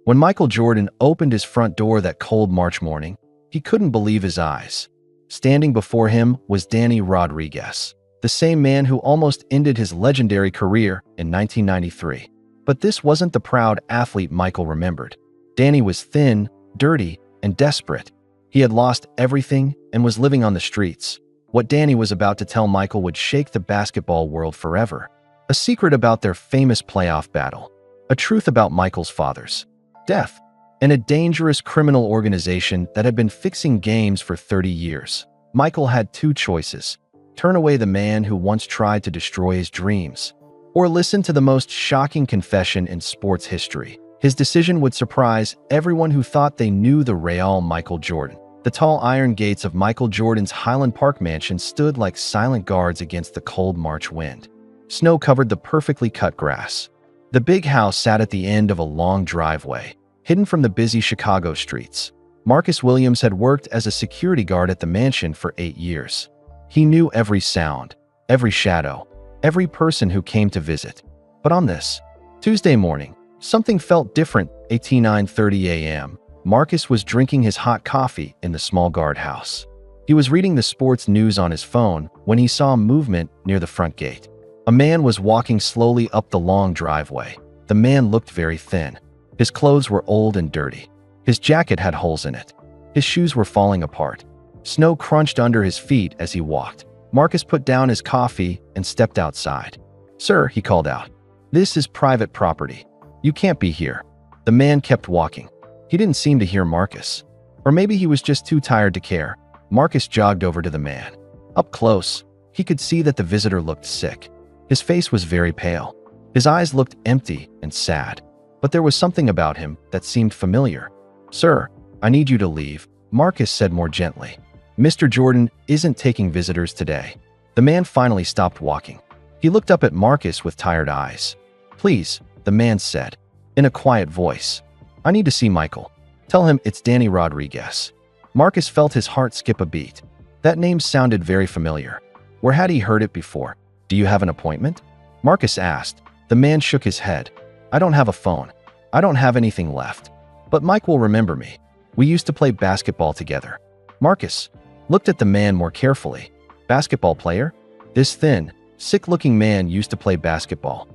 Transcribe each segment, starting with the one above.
When Michael Jordan opened his front door that cold March morning, he couldn't believe his eyes. Standing before him was Danny Rodriguez, the same man who almost ended his legendary career in 1993. But this wasn't the proud athlete Michael remembered. Danny was thin, dirty, and desperate. He had lost everything and was living on the streets. What Danny was about to tell Michael would shake the basketball world forever. A secret about their famous playoff battle. A truth about Michael's father's death. And a dangerous criminal organization that had been fixing games for 30 years. Michael had two choices: turn away the man who once tried to destroy his dreams, or listen to the most shocking confession in sports history. His decision would surprise everyone who thought they knew the real Michael Jordan. The tall iron gates of Michael Jordan's Highland Park mansion stood like silent guards against the cold March wind. Snow covered the perfectly cut grass. The big house sat at the end of a long driveway, hidden from the busy Chicago streets. Marcus Williams had worked as a security guard at the mansion for 8 years. He knew every sound, every shadow, every person who came to visit. But on this Tuesday morning, something felt different. At 9:30 a.m., Marcus was drinking his hot coffee in the small guardhouse. He was reading the sports news on his phone when he saw movement near the front gate. A man was walking slowly up the long driveway. The man looked very thin. His clothes were old and dirty. His jacket had holes in it. His shoes were falling apart. Snow crunched under his feet as he walked. Marcus put down his coffee and stepped outside. "Sir," he called out, "this is private property. You can't be here." The man kept walking. He didn't seem to hear Marcus. Or maybe he was just too tired to care. Marcus jogged over to the man. Up close, he could see that the visitor looked sick. His face was very pale. His eyes looked empty and sad. But there was something about him that seemed familiar. "Sir, I need you to leave," Marcus said more gently. "Mr. Jordan isn't taking visitors today." The man finally stopped walking. He looked up at Marcus with tired eyes. "Please," the man said, in a quiet voice. "I need to see Michael. Tell him it's Danny Rodriguez." Marcus felt his heart skip a beat. That name sounded very familiar. Where had he heard it before? "Do you have an appointment?" Marcus asked. The man shook his head. "I don't have a phone. I don't have anything left. But Mike will remember me. We used to play basketball together." Marcus looked at the man more carefully. "Basketball player?" This thin, sick-looking man used to play basketball.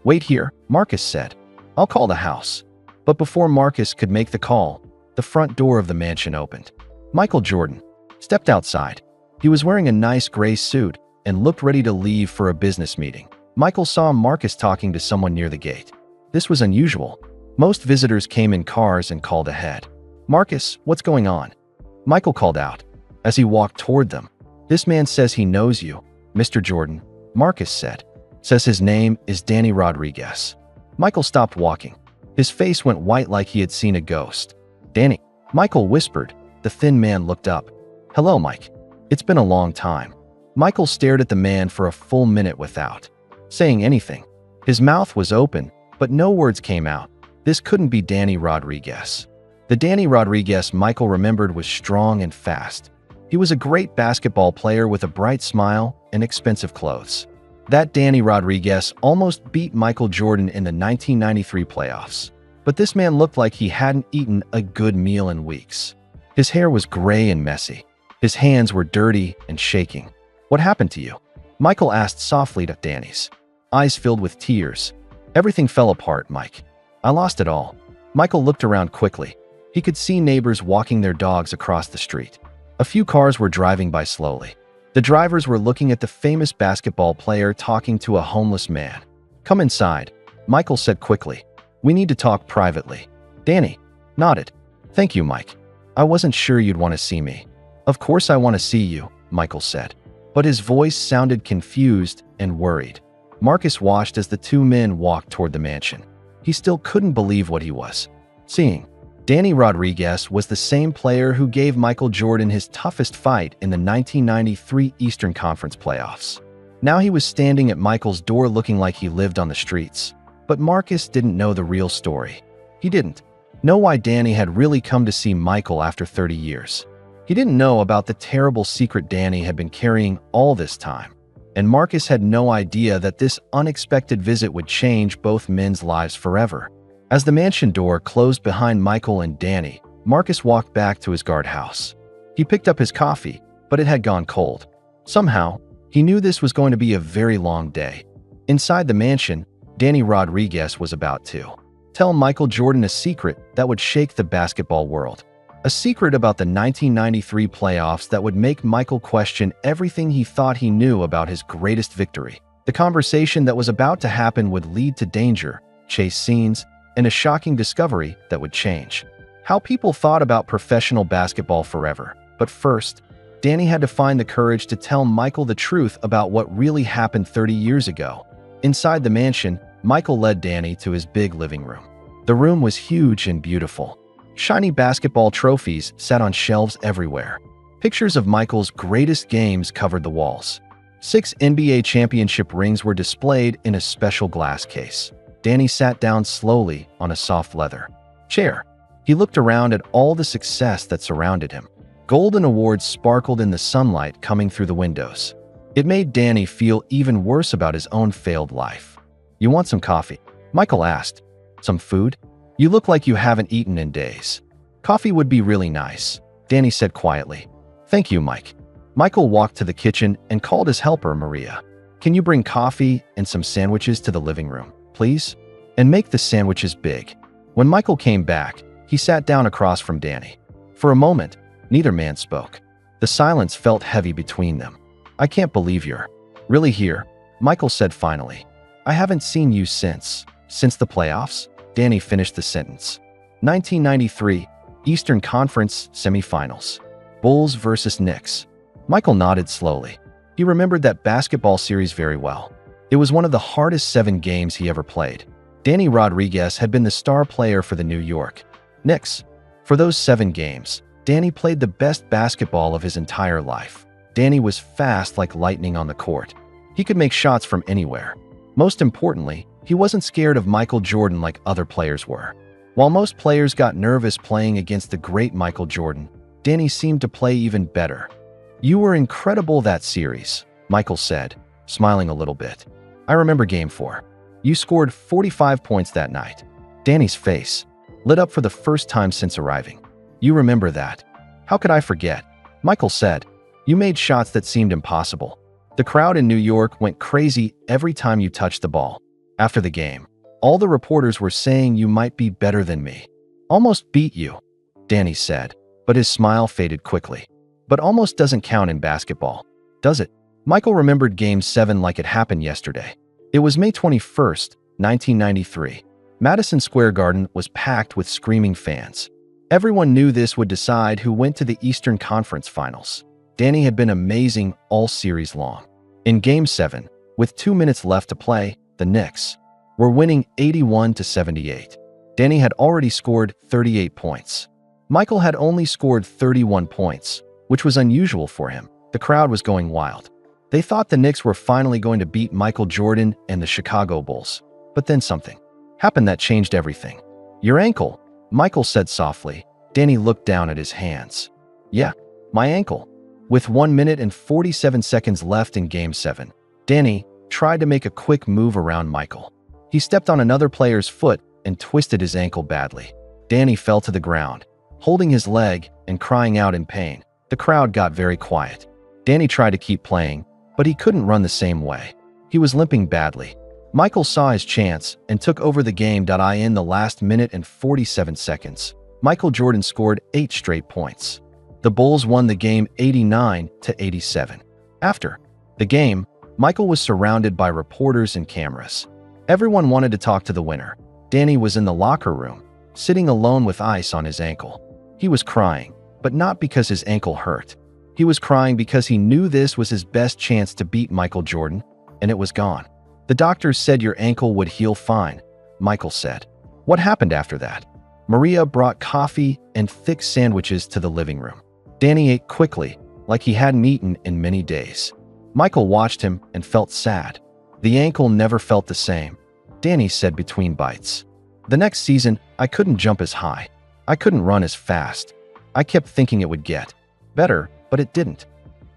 "Wait here," Marcus said. "I'll call the house." But before Marcus could make the call, the front door of the mansion opened. Michael Jordan stepped outside. He was wearing a nice gray suit and looked ready to leave for a business meeting. Michael saw Marcus talking to someone near the gate. This was unusual. Most visitors came in cars and called ahead. "Marcus, what's going on?" Michael called out as he walked toward them. "This man says he knows you, Mr. Jordan," Marcus said. "Says his name is Danny Rodriguez." Michael stopped walking. His face went white like he had seen a ghost. "Danny," Michael whispered. The thin man looked up. "Hello, Mike. It's been a long time." Michael stared at the man for a full minute without saying anything. His mouth was open, but no words came out. This couldn't be Danny Rodriguez. The Danny Rodriguez Michael remembered was strong and fast. He was a great basketball player with a bright smile and expensive clothes. That Danny Rodriguez almost beat Michael Jordan in the 1993 playoffs. But this man looked like he hadn't eaten a good meal in weeks. His hair was gray and messy. His hands were dirty and shaking. "What happened to you?" Michael asked softly to Danny's eyes filled with tears. "Everything fell apart, Mike. I lost it all." Michael looked around quickly. He could see neighbors walking their dogs across the street. A few cars were driving by slowly. The drivers were looking at the famous basketball player talking to a homeless man. "Come inside," Michael said quickly. "We need to talk privately." Danny nodded. "Thank you, Mike. I wasn't sure you'd want to see me." "Of course I want to see you," Michael said. But his voice sounded confused and worried. Marcus watched as the two men walked toward the mansion. He still couldn't believe what he was seeing. Danny Rodriguez was the same player who gave Michael Jordan his toughest fight in the 1993 Eastern Conference playoffs. Now he was standing at Michael's door looking like he lived on the streets. But Marcus didn't know the real story. He didn't know why Danny had really come to see Michael after 30 years. He didn't know about the terrible secret Danny had been carrying all this time. And Marcus had no idea that this unexpected visit would change both men's lives forever. As the mansion door closed behind Michael and Danny, Marcus walked back to his guardhouse. He picked up his coffee, but it had gone cold. Somehow, he knew this was going to be a very long day. Inside the mansion, Danny Rodriguez was about to tell Michael Jordan a secret that would shake the basketball world. A secret about the 1993 playoffs that would make Michael question everything he thought he knew about his greatest victory. The conversation that was about to happen would lead to danger, chase scenes, and a shocking discovery that would change how people thought about professional basketball forever. But first, Danny had to find the courage to tell Michael the truth about what really happened 30 years ago. Inside the mansion, Michael led Danny to his big living room. The room was huge and beautiful. Shiny basketball trophies sat on shelves everywhere. Pictures of Michael's greatest games covered the walls. 6 NBA championship rings were displayed in a special glass case. Danny sat down slowly on a soft leather chair. He looked around at all the success that surrounded him. Golden awards sparkled in the sunlight coming through the windows. It made Danny feel even worse about his own failed life. "You want some coffee?" Michael asked. "Some food? You look like you haven't eaten in days." "Coffee would be really nice," Danny said quietly. "Thank you, Mike." Michael walked to the kitchen and called his helper, Maria. "Can you bring coffee and some sandwiches to the living room, please? And make the sandwiches big." When Michael came back, he sat down across from Danny. For a moment, neither man spoke. The silence felt heavy between them. "I can't believe you're really here," Michael said finally. "I haven't seen you since the playoffs?" Danny finished the sentence. 1993, Eastern Conference Semifinals. Bulls versus Knicks. Michael nodded slowly. He remembered that basketball series very well. It was one of the hardest 7 games he ever played. Danny Rodriguez had been the star player for the New York Knicks. For those 7 games, Danny played the best basketball of his entire life. Danny was fast like lightning on the court. He could make shots from anywhere. Most importantly, he wasn't scared of Michael Jordan like other players were. While most players got nervous playing against the great Michael Jordan, Danny seemed to play even better. "You were incredible that series," Michael said, smiling a little bit. "I remember Game 4. You scored 45 points that night." Danny's face lit up for the first time since arriving. "You remember that?" "How could I forget?" Michael said. "You made shots that seemed impossible. The crowd in New York went crazy every time you touched the ball. After the game, all the reporters were saying you might be better than me." "Almost beat you," Danny said, but his smile faded quickly. "But almost doesn't count in basketball, does it?" Michael remembered Game 7 like it happened yesterday. It was May 21st, 1993. Madison Square Garden was packed with screaming fans. Everyone knew this would decide who went to the Eastern Conference Finals. Danny had been amazing all series long. In Game 7, with 2 minutes left to play, the Knicks were winning 81-78. Danny had already scored 38 points. Michael had only scored 31 points, which was unusual for him. The crowd was going wild. They thought the Knicks were finally going to beat Michael Jordan and the Chicago Bulls. But then something happened that changed everything. "Your ankle," Michael said softly. Danny looked down at his hands. "Yeah, my ankle." With 1 minute and 47 seconds left in Game 7, Danny tried to make a quick move around Michael. He stepped on another player's foot and twisted his ankle badly. Danny fell to the ground, holding his leg and crying out in pain. The crowd got very quiet. Danny tried to keep playing, but he couldn't run the same way. He was limping badly. Michael saw his chance and took over the game. In the last minute and 47 seconds, Michael Jordan scored 8 straight points. The Bulls won the game 89-87. After the game, Michael was surrounded by reporters and cameras. Everyone wanted to talk to the winner. Danny was in the locker room, sitting alone with ice on his ankle. He was crying, but not because his ankle hurt. He was crying because he knew this was his best chance to beat Michael Jordan, and it was gone. "The doctors said your ankle would heal fine," Michael said. "What happened after that?" Maria brought coffee and thick sandwiches to the living room. Danny ate quickly, like he hadn't eaten in many days. Michael watched him and felt sad. "The ankle never felt the same," Danny said between bites. "The next season, I couldn't jump as high. I couldn't run as fast. I kept thinking it would get better, but it didn't."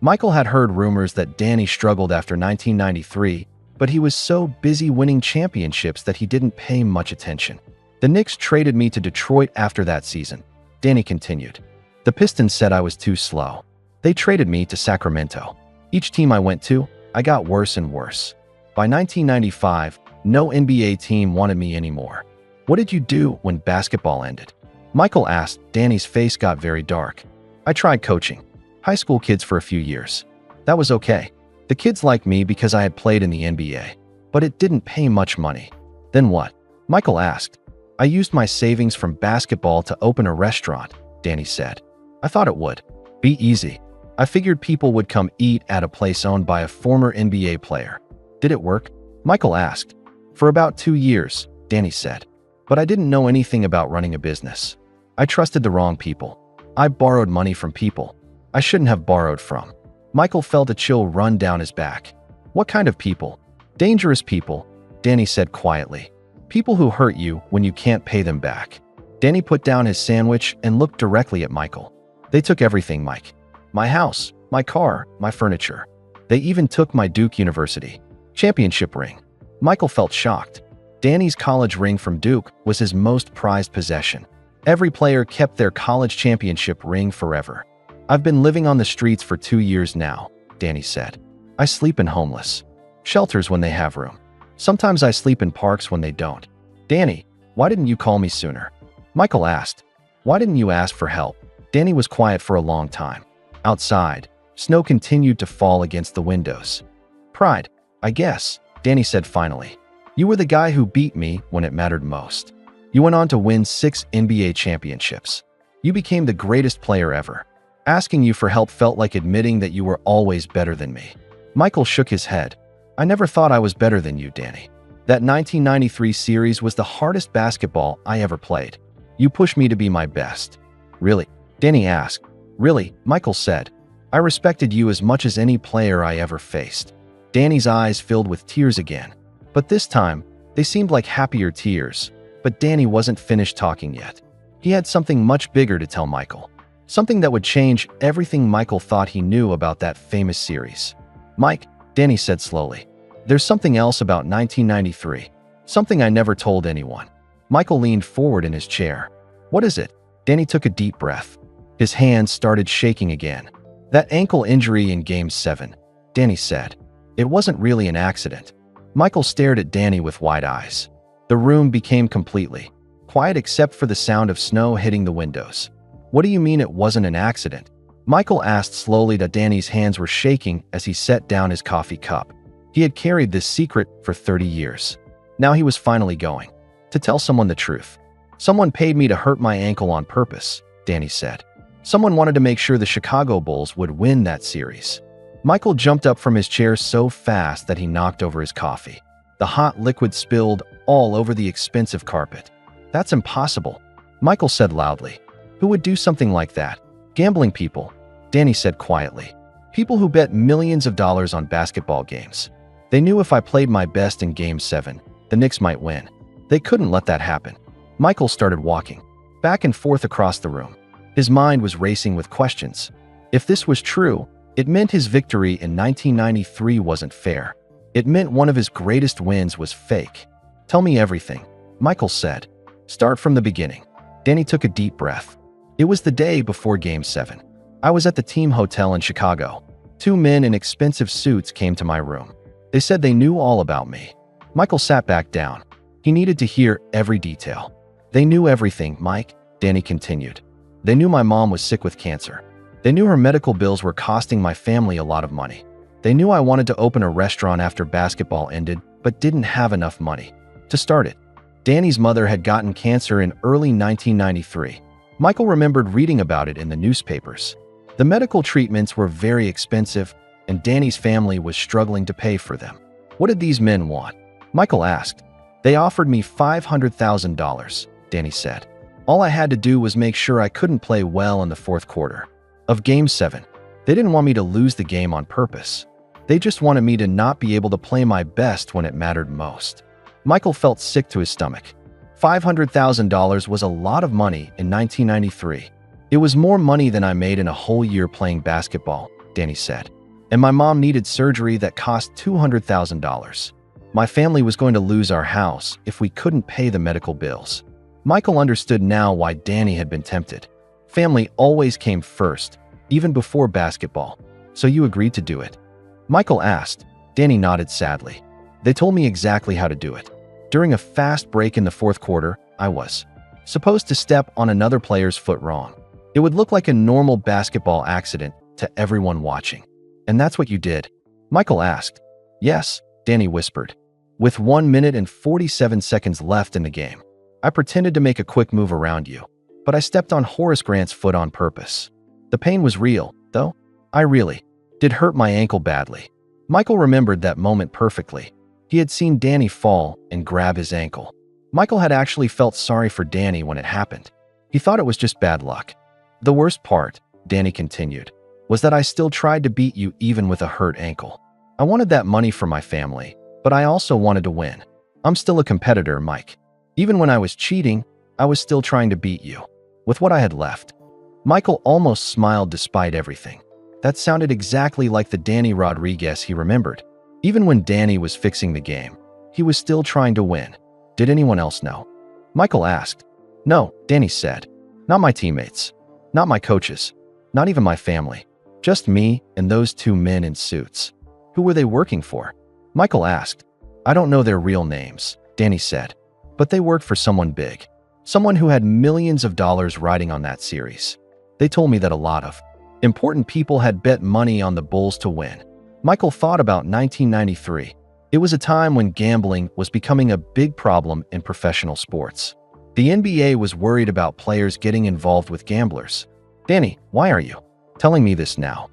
Michael had heard rumors that Danny struggled after 1993, but he was so busy winning championships that he didn't pay much attention. The Knicks traded me to Detroit after that season, Danny continued. The Pistons said I was too slow. They traded me to Sacramento. Each team I went to, I got worse and worse. By 1995, no NBA team wanted me anymore. What did you do when basketball ended? Michael asked. Danny's face got very dark. I tried coaching high school kids for a few years. That was okay. The kids liked me because I had played in the NBA, but it didn't pay much money. Then what? Michael asked. I used my savings from basketball to open a restaurant, Danny said. I thought it would be easy. I figured people would come eat at a place owned by a former NBA player. Did it work? Michael asked. For about 2 years, Danny said. But I didn't know anything about running a business. I trusted the wrong people. I borrowed money from people I shouldn't have borrowed from. Michael felt a chill run down his back. What kind of people? Dangerous people, Danny said quietly. People who hurt you when you can't pay them back. Danny put down his sandwich and looked directly at Michael. They took everything, Mike. My house, my car, my furniture. They even took my Duke University championship ring. Michael felt shocked. Danny's college ring from Duke was his most prized possession. Every player kept their college championship ring forever. I've been living on the streets for 2 years now, Danny said. I sleep in homeless shelters when they have room. Sometimes I sleep in parks when they don't. Danny, why didn't you call me sooner? Michael asked. Why didn't you ask for help? Danny was quiet for a long time. Outside, snow continued to fall against the windows. Pride, I guess, Danny said finally. You were the guy who beat me when it mattered most. You went on to win 6 NBA championships. You became the greatest player ever. Asking you for help felt like admitting that you were always better than me. Michael shook his head. I never thought I was better than you, Danny. That 1993 series was the hardest basketball I ever played. You pushed me to be my best. Really? Danny asked. Really, Michael said. I respected you as much as any player I ever faced. Danny's eyes filled with tears again. But this time, they seemed like happier tears. But Danny wasn't finished talking yet. He had something much bigger to tell Michael. Something that would change everything Michael thought he knew about that famous series. Mike, Danny said slowly, there's something else about 1993. Something I never told anyone. Michael leaned forward in his chair. What is it? Danny took a deep breath. His hands started shaking again. That ankle injury in Game 7, Danny said. It wasn't really an accident. Michael stared at Danny with wide eyes. The room became completely quiet except for the sound of snow hitting the windows. What do you mean it wasn't an accident? Michael asked slowly that Danny's hands were shaking as he set down his coffee cup. He had carried this secret for 30 years. Now he was finally going to tell someone the truth. Someone paid me to hurt my ankle on purpose, Danny said. Someone wanted to make sure the Chicago Bulls would win that series. Michael jumped up from his chair so fast that he knocked over his coffee. The hot liquid spilled all over the expensive carpet. That's impossible, Michael said loudly. Who would do something like that? Gambling people, Danny said quietly. People who bet millions of dollars on basketball games. They knew if I played my best in Game 7, the Knicks might win. They couldn't let that happen. Michael started walking back and forth across the room. His mind was racing with questions. If this was true, it meant his victory in 1993 wasn't fair. It meant one of his greatest wins was fake. Tell me everything, Michael said. Start from the beginning. Danny took a deep breath. It was the day before Game 7. I was at the team hotel in Chicago. 2 men in expensive suits came to my room. They said they knew all about me. Michael sat back down. He needed to hear every detail. They knew everything, Mike, Danny continued. They knew my mom was sick with cancer. They knew her medical bills were costing my family a lot of money. They knew I wanted to open a restaurant after basketball ended, but didn't have enough money to start it. Danny's mother had gotten cancer in early 1993. Michael remembered reading about it in the newspapers. The medical treatments were very expensive, and Danny's family was struggling to pay for them. What did these men want? Michael asked. They offered me $500,000, Danny said. All I had to do was make sure I couldn't play well in the fourth quarter of Game 7. They didn't want me to lose the game on purpose. They just wanted me to not be able to play my best when it mattered most. Michael felt sick to his stomach. $500,000 was a lot of money in 1993. It was more money than I made in a whole year playing basketball, Danny said. And my mom needed surgery that cost $200,000. My family was going to lose our house if we couldn't pay the medical bills. Michael understood now why Danny had been tempted. Family always came first, even before basketball. So you agreed to do it? Michael asked. Danny nodded sadly. They told me exactly how to do it. During a fast break in the fourth quarter, I was supposed to step on another player's foot wrong. It would look like a normal basketball accident to everyone watching. And that's what you did? Michael asked. Yes, Danny whispered. With 1 minute and 47 seconds left in the game, I pretended to make a quick move around you, but I stepped on Horace Grant's foot on purpose. The pain was real, though. I really did hurt my ankle badly. Michael remembered that moment perfectly. He had seen Danny fall and grab his ankle. Michael had actually felt sorry for Danny when it happened. He thought it was just bad luck. The worst part, Danny continued, was that I still tried to beat you even with a hurt ankle. I wanted that money for my family, but I also wanted to win. I'm still a competitor, Mike. Even when I was cheating, I was still trying to beat you, with what I had left. Michael almost smiled despite everything. That sounded exactly like the Danny Rodriguez he remembered. Even when Danny was fixing the game, he was still trying to win. Did anyone else know? Michael asked. No, Danny said. Not my teammates. Not my coaches. Not even my family. Just me and those two men in suits. Who were they working for? Michael asked. I don't know their real names, Danny said. But they worked for someone big. Someone who had millions of dollars riding on that series. They told me that a lot of important people had bet money on the Bulls to win. Michael thought about 1993. It was a time when gambling was becoming a big problem in professional sports. The NBA was worried about players getting involved with gamblers. Danny, why are you telling me this now?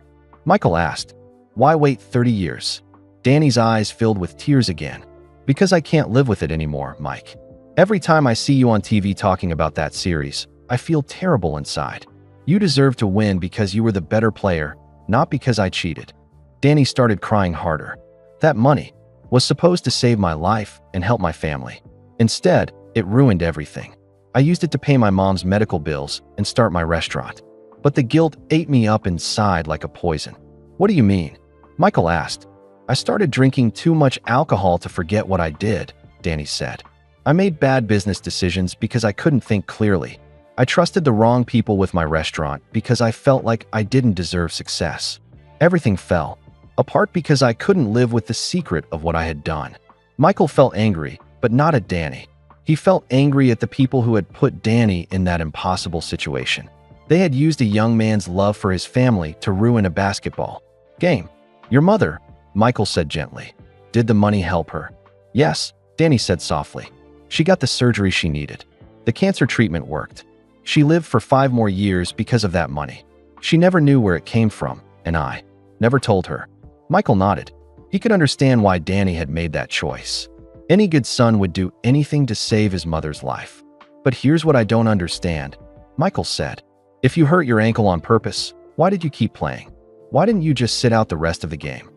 Michael asked. Why wait 30 years? Danny's eyes filled with tears again. Because I can't live with it anymore, Mike. Every time I see you on TV talking about that series, I feel terrible inside. You deserve to win because you were the better player, not because I cheated. Danny started crying harder. That money was supposed to save my life and help my family. Instead, it ruined everything. I used it to pay my mom's medical bills and start my restaurant. But the guilt ate me up inside like a poison. What do you mean? Michael asked. I started drinking too much alcohol to forget what I did, Danny said. I made bad business decisions because I couldn't think clearly. I trusted the wrong people with my restaurant because I felt like I didn't deserve success. Everything fell apart because I couldn't live with the secret of what I had done. Michael felt angry, but not at Danny. He felt angry at the people who had put Danny in that impossible situation. They had used a young man's love for his family to ruin a basketball game. Your mother, Michael said gently. Did the money help her? Yes, Danny said softly. She got the surgery she needed. The cancer treatment worked. She lived for 5 more years because of that money. She never knew where it came from, and I never told her. Michael nodded. He could understand why Danny had made that choice. Any good son would do anything to save his mother's life. But here's what I don't understand, Michael said. If you hurt your ankle on purpose, why did you keep playing? Why didn't you just sit out the rest of the game?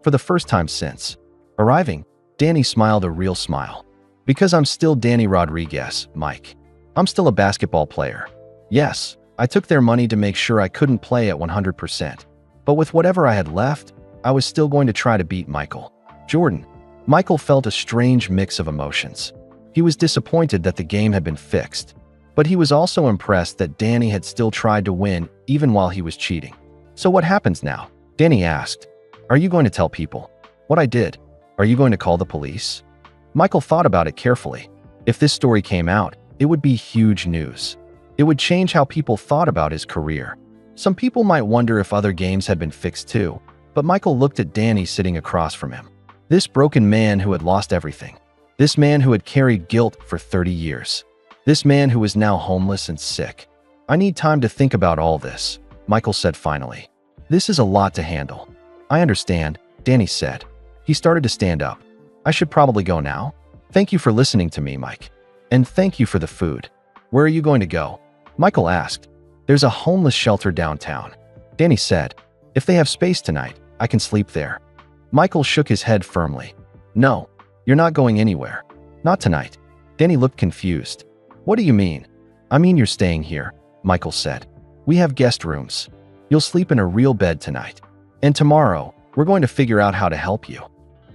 For the first time since arriving, Danny smiled a real smile. Because I'm still Danny Rodriguez, Mike. I'm still a basketball player. Yes, I took their money to make sure I couldn't play at 100%. But with whatever I had left, I was still going to try to beat Michael Jordan. Michael felt a strange mix of emotions. He was disappointed that the game had been fixed, but he was also impressed that Danny had still tried to win even while he was cheating. So what happens now? Danny asked. Are you going to tell people what I did? Are you going to call the police? Michael thought about it carefully. If this story came out, it would be huge news. It would change how people thought about his career. Some people might wonder if other games had been fixed too, but Michael looked at Danny sitting across from him. This broken man who had lost everything. This man who had carried guilt for 30 years. This man who was now homeless and sick. I need time to think about all this, Michael said finally. This is a lot to handle. I understand, Danny said. He started to stand up. I should probably go now. Thank you for listening to me, Mike. And thank you for the food. Where are you going to go? Michael asked. There's a homeless shelter downtown. Danny said. If they have space tonight, I can sleep there. Michael shook his head firmly. No, you're not going anywhere. Not tonight. Danny looked confused. What do you mean? I mean you're staying here, Michael said. We have guest rooms. You'll sleep in a real bed tonight. And tomorrow, we're going to figure out how to help you.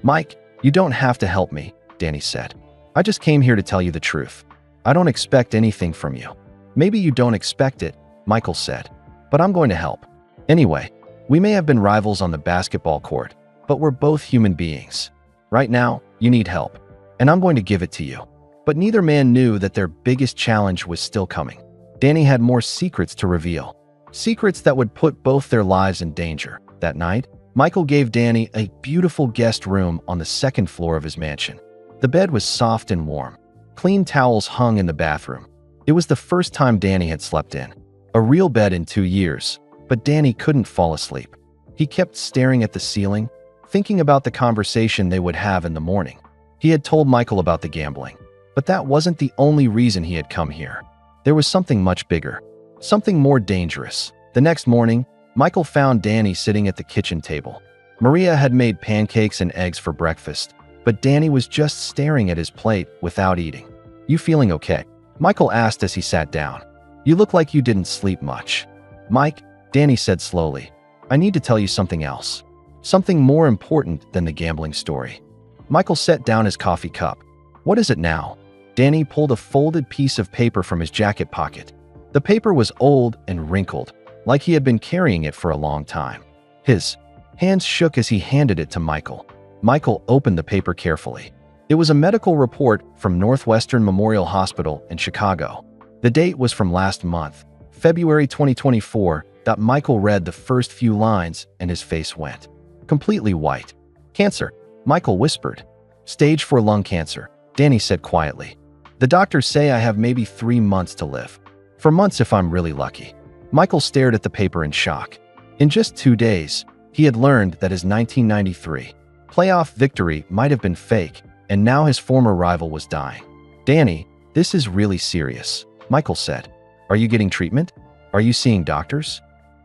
Mike, you don't have to help me, Danny said. I just came here to tell you the truth. I don't expect anything from you. Maybe you don't expect it, Michael said, but I'm going to help. Anyway, we may have been rivals on the basketball court, but we're both human beings. Right now, you need help, and I'm going to give it to you. But neither man knew that their biggest challenge was still coming. Danny had more secrets to reveal. Secrets that would put both their lives in danger. That night, Michael gave Danny a beautiful guest room on the second floor of his mansion. The bed was soft and warm. Clean towels hung in the bathroom. It was the first time Danny had slept in a real bed in 2 years, but Danny couldn't fall asleep. He kept staring at the ceiling, thinking about the conversation they would have in the morning. He had told Michael about the gambling, but that wasn't the only reason he had come here. There was something much bigger, something more dangerous. The next morning, Michael found Danny sitting at the kitchen table. Maria had made pancakes and eggs for breakfast, but Danny was just staring at his plate without eating. "You feeling okay?" Michael asked as he sat down. "You look like you didn't sleep much." "Mike," Danny said slowly, "I need to tell you something else. Something more important than the gambling story." Michael set down his coffee cup. "What is it now?" Danny pulled a folded piece of paper from his jacket pocket. The paper was old and wrinkled, like he had been carrying it for a long time. His hands shook as he handed it to Michael. Michael opened the paper carefully. It was a medical report from Northwestern Memorial Hospital in Chicago. The date was from last month, February 2024. Michael read the first few lines and his face went completely white. "Cancer," Michael whispered. "Stage 4 lung cancer," Danny said quietly. "The doctors say I have maybe 3 months to live. For months if I'm really lucky." Michael stared at the paper in shock. In just 2 days, he had learned that his 1993 playoff victory might have been fake, and now his former rival was dying. "Danny, this is really serious," Michael said. "Are you getting treatment? Are you seeing doctors?"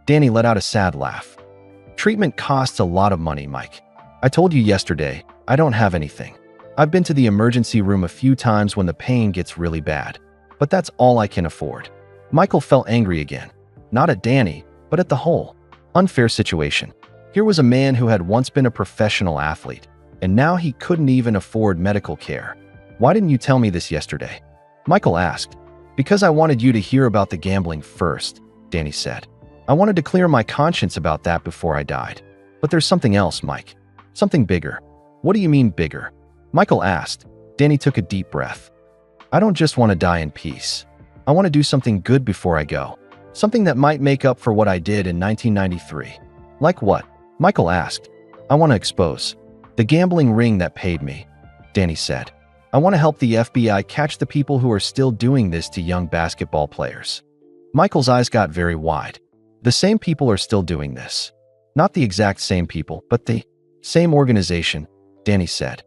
Danny let out a sad laugh. "Treatment costs a lot of money, Mike. I told you yesterday, I don't have anything. I've been to the emergency room a few times when the pain gets really bad, but that's all I can afford." Michael felt angry again, not at Danny, but at the whole unfair situation. Here was a man who had once been a professional athlete, and now he couldn't even afford medical care. "Why didn't you tell me this yesterday?" Michael asked. "Because I wanted you to hear about the gambling first," Danny said. "I wanted to clear my conscience about that before I died. But there's something else, Mike. Something bigger." "What do you mean bigger?" Michael asked. Danny took a deep breath. "I don't just want to die in peace. I want to do something good before I go. Something that might make up for what I did in 1993. "Like what?" Michael asked. "I want to expose the gambling ring that paid me," Danny said. "I want to help the FBI catch the people who are still doing this to young basketball players." Michael's eyes got very wide. "The same people are still doing this." "Not the exact same people, but the same organization," Danny said.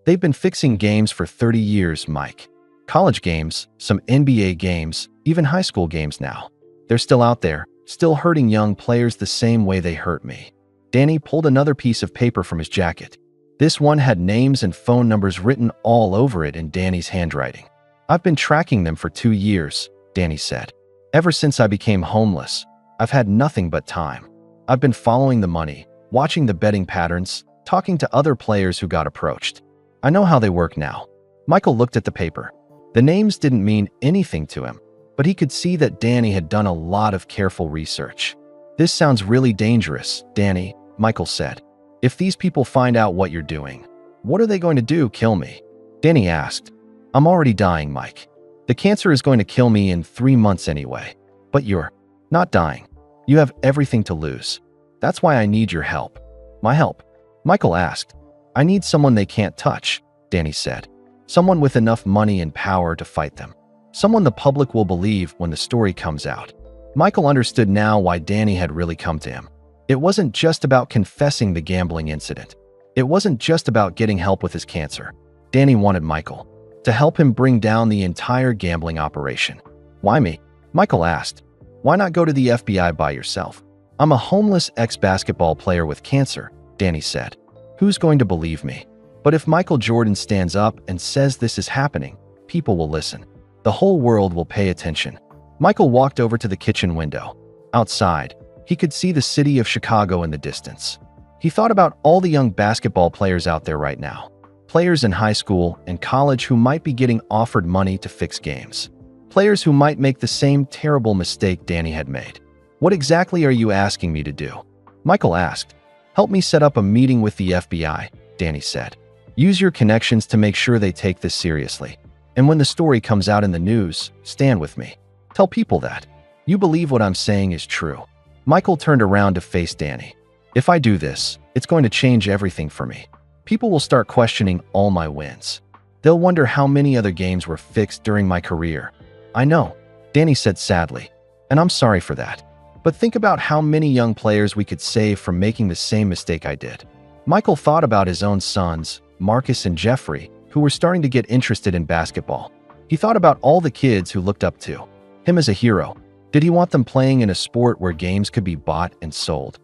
"They've been fixing games for 30 years, Mike. College games, some NBA games, even high school games now. They're still out there, still hurting young players the same way they hurt me." Danny pulled another piece of paper from his jacket. This one had names and phone numbers written all over it in Danny's handwriting. "I've been tracking them for 2 years," Danny said. "Ever since I became homeless, I've had nothing but time. I've been following the money, watching the betting patterns, talking to other players who got approached. I know how they work now." Michael looked at the paper. The names didn't mean anything to him, but he could see that Danny had done a lot of careful research. "This sounds really dangerous, Danny," Michael said. "If these people find out what you're doing, what are they going to do, kill me?" Danny asked. "I'm already dying, Mike. The cancer is going to kill me in 3 months anyway. But you're not dying. You have everything to lose. That's why I need your help." "My help?" Michael asked. "I need someone they can't touch," Danny said. "Someone with enough money and power to fight them. Someone the public will believe when the story comes out." Michael understood now why Danny had really come to him. It wasn't just about confessing the gambling incident. It wasn't just about getting help with his cancer. Danny wanted Michael to help him bring down the entire gambling operation. "Why me?" Michael asked. "Why not go to the FBI by yourself?" "I'm a homeless ex-basketball player with cancer," Danny said. "Who's going to believe me? But if Michael Jordan stands up and says this is happening, people will listen. The whole world will pay attention." Michael walked over to the kitchen window. Outside, he could see the city of Chicago in the distance. He thought about all the young basketball players out there right now, Players in high school and college who might be getting offered money to fix games. Players who might make the same terrible mistake Danny had made. What exactly are you asking me to do? Michael asked. Help me set up a meeting with the FBI, Danny said. Use your connections to make sure they take this seriously. And when the story comes out in the news, stand with me. Tell people that. You believe what I'm saying is true. Michael turned around to face Danny. If I do this, it's going to change everything for me. People will start questioning all my wins. They'll wonder how many other games were fixed during my career. I know, Danny said sadly, and I'm sorry for that. But think about how many young players we could save from making the same mistake I did. Michael thought about his own sons, Marcus and Jeffrey, who were starting to get interested in basketball. He thought about all the kids who looked up to him as a hero. Did he want them playing in a sport where games could be bought and sold?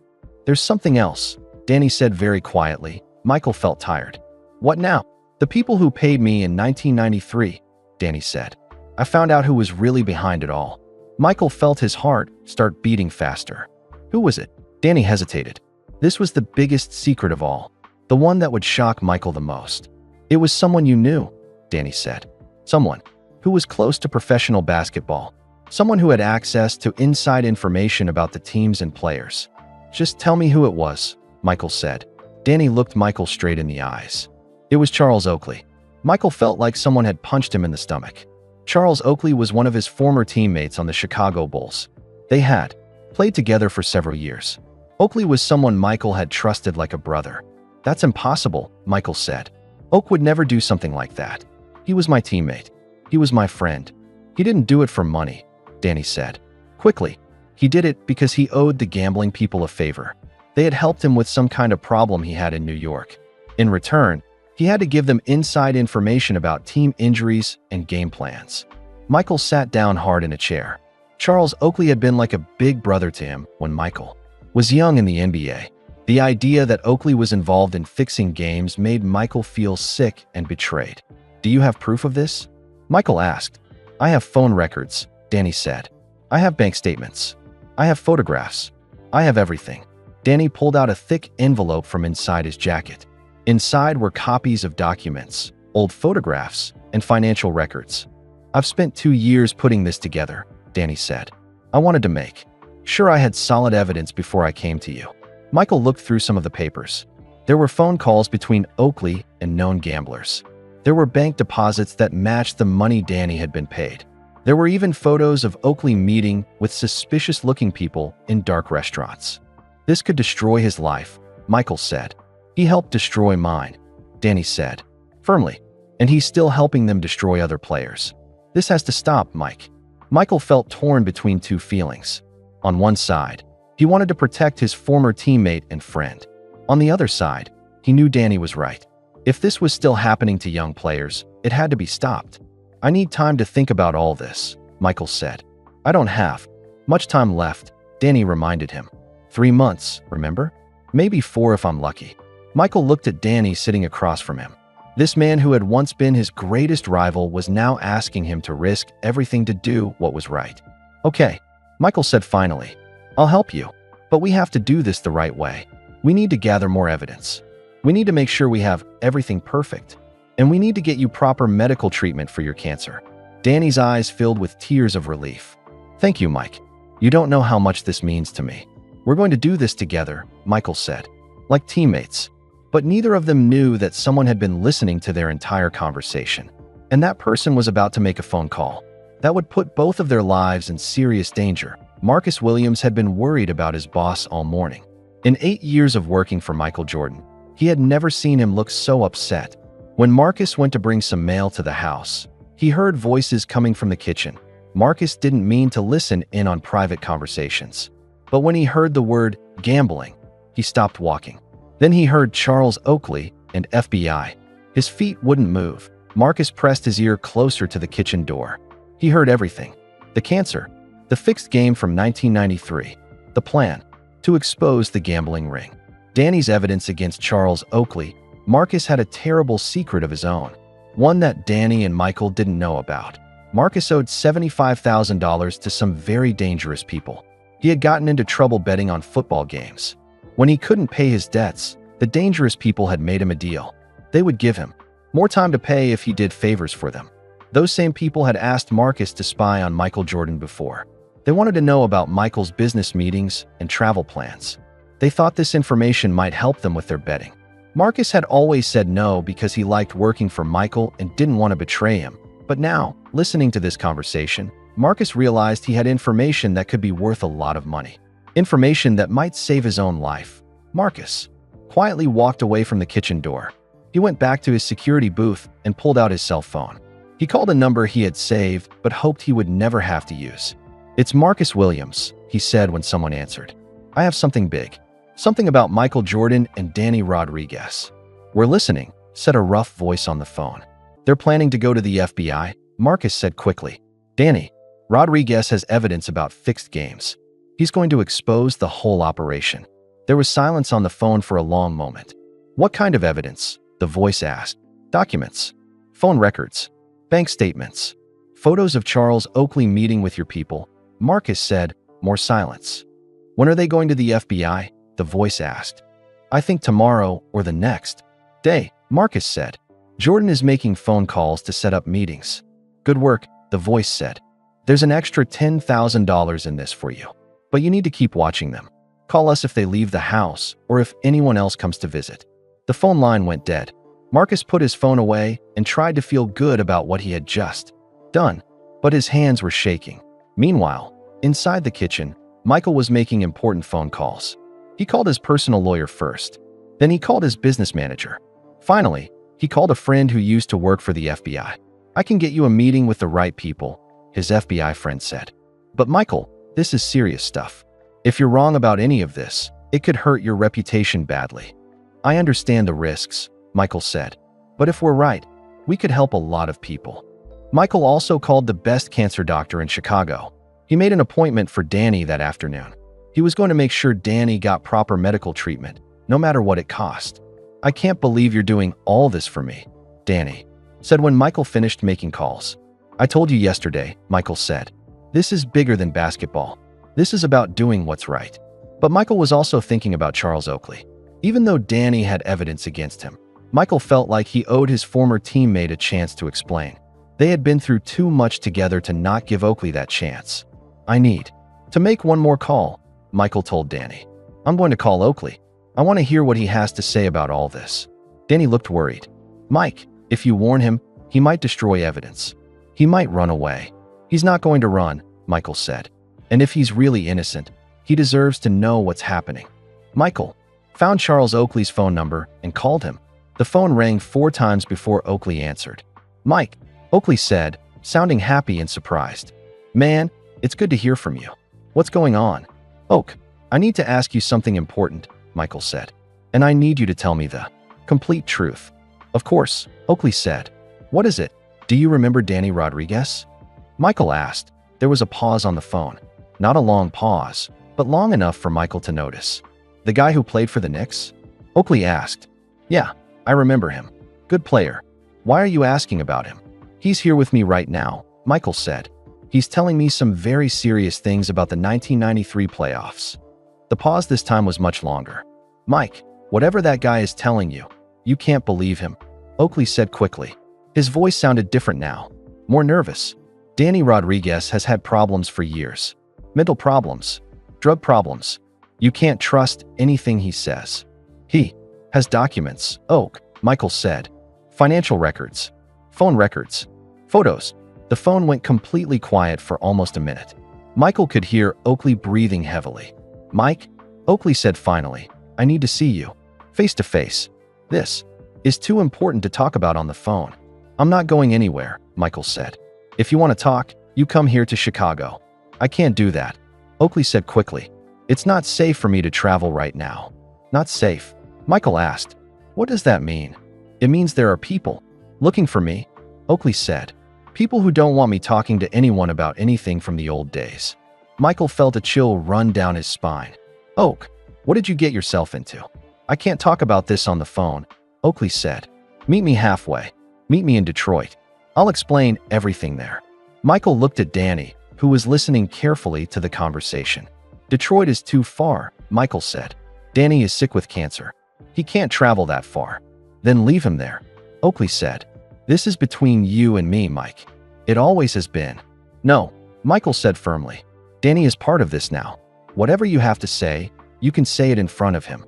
There's something else, Danny said very quietly. Michael felt tired. What now? The people who paid me in 1993, Danny said. I found out who was really behind it all. Michael felt his heart start beating faster. Who was it? Danny hesitated. This was the biggest secret of all, the one that would shock Michael the most. It was someone you knew, Danny said. Someone who was close to professional basketball. Someone who had access to inside information about the teams and players. Just tell me who it was, Michael said. Danny looked Michael straight in the eyes. It was Charles Oakley. Michael felt like someone had punched him in the stomach. Charles Oakley was one of his former teammates on the Chicago Bulls. They had played together for several years. Oakley was someone Michael had trusted like a brother. That's impossible, Michael said. Oak would never do something like that. He was my teammate. He was my friend. He didn't do it for money, Danny said. Quickly, he did it because he owed the gambling people a favor. They had helped him with some kind of problem he had in New York. In return, he had to give them inside information about team injuries and game plans. Michael sat down hard in a chair. Charles Oakley had been like a big brother to him when Michael was young in the NBA. The idea that Oakley was involved in fixing games made Michael feel sick and betrayed. Do you have proof of this? Michael asked. I have phone records, Danny said. I have bank statements. I have photographs. I have everything. Danny pulled out a thick envelope from inside his jacket. Inside were copies of documents, old photographs, and financial records. I've spent 2 years putting this together, Danny said. I wanted to make sure I had solid evidence before I came to you. Michael looked through some of the papers. There were phone calls between Oakley and known gamblers. There were bank deposits that matched the money Danny had been paid. There were even photos of Oakley meeting with suspicious-looking people in dark restaurants. This could destroy his life, Michael said. He helped destroy mine, Danny said, firmly, and he's still helping them destroy other players. This has to stop, Mike. Michael felt torn between two feelings. On one side, he wanted to protect his former teammate and friend. On the other side, he knew Danny was right. If this was still happening to young players, it had to be stopped. I need time to think about all this, Michael said. I don't have much time left, Danny reminded him. 3 months, remember? Maybe 4 if I'm lucky. Michael looked at Danny sitting across from him. This man who had once been his greatest rival was now asking him to risk everything to do what was right. Okay, Michael said finally. I'll help you, but we have to do this the right way. We need to gather more evidence. We need to make sure we have everything perfect. And we need to get you proper medical treatment for your cancer. Danny's eyes filled with tears of relief. Thank you, Mike. You don't know how much this means to me. We're going to do this together, Michael said, like teammates. But neither of them knew that someone had been listening to their entire conversation. And that person was about to make a phone call that would put both of their lives in serious danger. Marcus Williams had been worried about his boss all morning. In 8 years of working for Michael Jordan, he had never seen him look so upset. When Marcus went to bring some mail to the house, he heard voices coming from the kitchen. Marcus didn't mean to listen in on private conversations. But when he heard the word gambling, he stopped walking. Then he heard Charles Oakley and FBI. His feet wouldn't move. Marcus pressed his ear closer to the kitchen door. He heard everything. The cancer, the fixed game from 1993, the plan to expose the gambling ring, Danny's evidence against Charles Oakley. Marcus had a terrible secret of his own, one that Danny and Michael didn't know about. Marcus owed $75,000 to some very dangerous people. He had gotten into trouble betting on football games. When he couldn't pay his debts, the dangerous people had made him a deal. They would give him More time to pay if he did favors for them. Those same people had asked Marcus to spy on Michael Jordan before. They wanted to know about Michael's business meetings and travel plans. They thought this information might help them with their betting. Marcus had always said no because he liked working for Michael and didn't want to betray him. But now, listening to this conversation, Marcus realized he had information that could be worth a lot of money. Information that might save his own life. Marcus quietly walked away from the kitchen door. He went back to his security booth and pulled out his cell phone. He called a number he had saved but hoped he would never have to use. "It's Marcus Williams," he said when someone answered. "I have something big. Something about Michael Jordan and Danny Rodriguez." "We're listening," said a rough voice on the phone. "They're planning to go to the FBI," Marcus said quickly. "Danny Rodriguez has evidence about fixed games. He's going to expose the whole operation." There was silence on the phone for a long moment. "What kind of evidence?" the voice asked. "Documents, phone records, bank statements, photos of Charles Oakley meeting with your people," Marcus said. More silence. "When are they going to the FBI?" the voice asked. "I think tomorrow or the next day," Marcus said. "Jordan is making phone calls to set up meetings." "Good work," the voice said. "There's an extra $10,000 in this for you, but you need to keep watching them. Call us if they leave the house or if anyone else comes to visit." The phone line went dead. Marcus put his phone away and tried to feel good about what he had just done, but his hands were shaking. Meanwhile, inside the kitchen, Michael was making important phone calls. He called his personal lawyer first. Then he called his business manager. Finally, he called a friend who used to work for the FBI. "I can get you a meeting with the right people," his FBI friend said. "But Michael, this is serious stuff. If you're wrong about any of this, it could hurt your reputation badly." "I understand the risks," Michael said. "But if we're right, we could help a lot of people." Michael also called the best cancer doctor in Chicago. He made an appointment for Danny that afternoon. He was going to make sure Danny got proper medical treatment, no matter what it cost. "I can't believe you're doing all this for me," Danny said when Michael finished making calls. "I told you yesterday," Michael said. "This is bigger than basketball. This is about doing what's right." But Michael was also thinking about Charles Oakley. Even though Danny had evidence against him, Michael felt like he owed his former teammate a chance to explain. They had been through too much together to not give Oakley that chance. "I need to make one more call," Michael told Danny. "I'm going to call Oakley. I want to hear what he has to say about all this." Danny looked worried. "Mike, if you warn him, he might destroy evidence. He might run away." "He's not going to run," Michael said. "And if he's really innocent, he deserves to know what's happening." Michael found Charles Oakley's phone number and called him. The phone rang 4 times before Oakley answered. "Mike," Oakley said, sounding happy and surprised. "Man, it's good to hear from you. What's going on?" "Oak, I need to ask you something important," Michael said. "And I need you to tell me the complete truth." "Of course," Oakley said. "What is it? Do you remember Danny Rodriguez?" Michael asked. There was a pause on the phone. Not a long pause, but long enough for Michael to notice. "The guy who played for the Knicks?" Oakley asked. "Yeah, I remember him. Good player. Why are you asking about him?" "He's here with me right now," Michael said. "He's telling me some very serious things about the 1993 playoffs." The pause this time was much longer. "Mike, whatever that guy is telling you, you can't believe him," Oakley said quickly. His voice sounded different now, more nervous. "Danny Rodriguez has had problems for years. Mental problems, drug problems. You can't trust anything he says. He has documents," Oak, Michael said. "Financial records, phone records, photos." The phone went completely quiet for almost a minute. Michael could hear Oakley breathing heavily. "Mike," Oakley said finally, "I need to see you, face to face. This is too important to talk about on the phone." "I'm not going anywhere," Michael said. "If you want to talk, you come here to Chicago." "I can't do that," Oakley said quickly. "It's not safe for me to travel right now." "Not safe?" Michael asked. "What does that mean?" "It means there are people looking for me," Oakley said. "People who don't want me talking to anyone about anything from the old days." Michael felt a chill run down his spine. "Oak, what did you get yourself into?" "I can't talk about this on the phone," Oakley said. "Meet me halfway. Meet me in Detroit. I'll explain everything there." Michael looked at Danny, who was listening carefully to the conversation. "Detroit is too far," Michael said. "Danny is sick with cancer. He can't travel that far." "Then leave him there," Oakley said. "This is between you and me, Mike. It always has been." "No," Michael said firmly. "Danny is part of this now. Whatever you have to say, you can say it in front of him."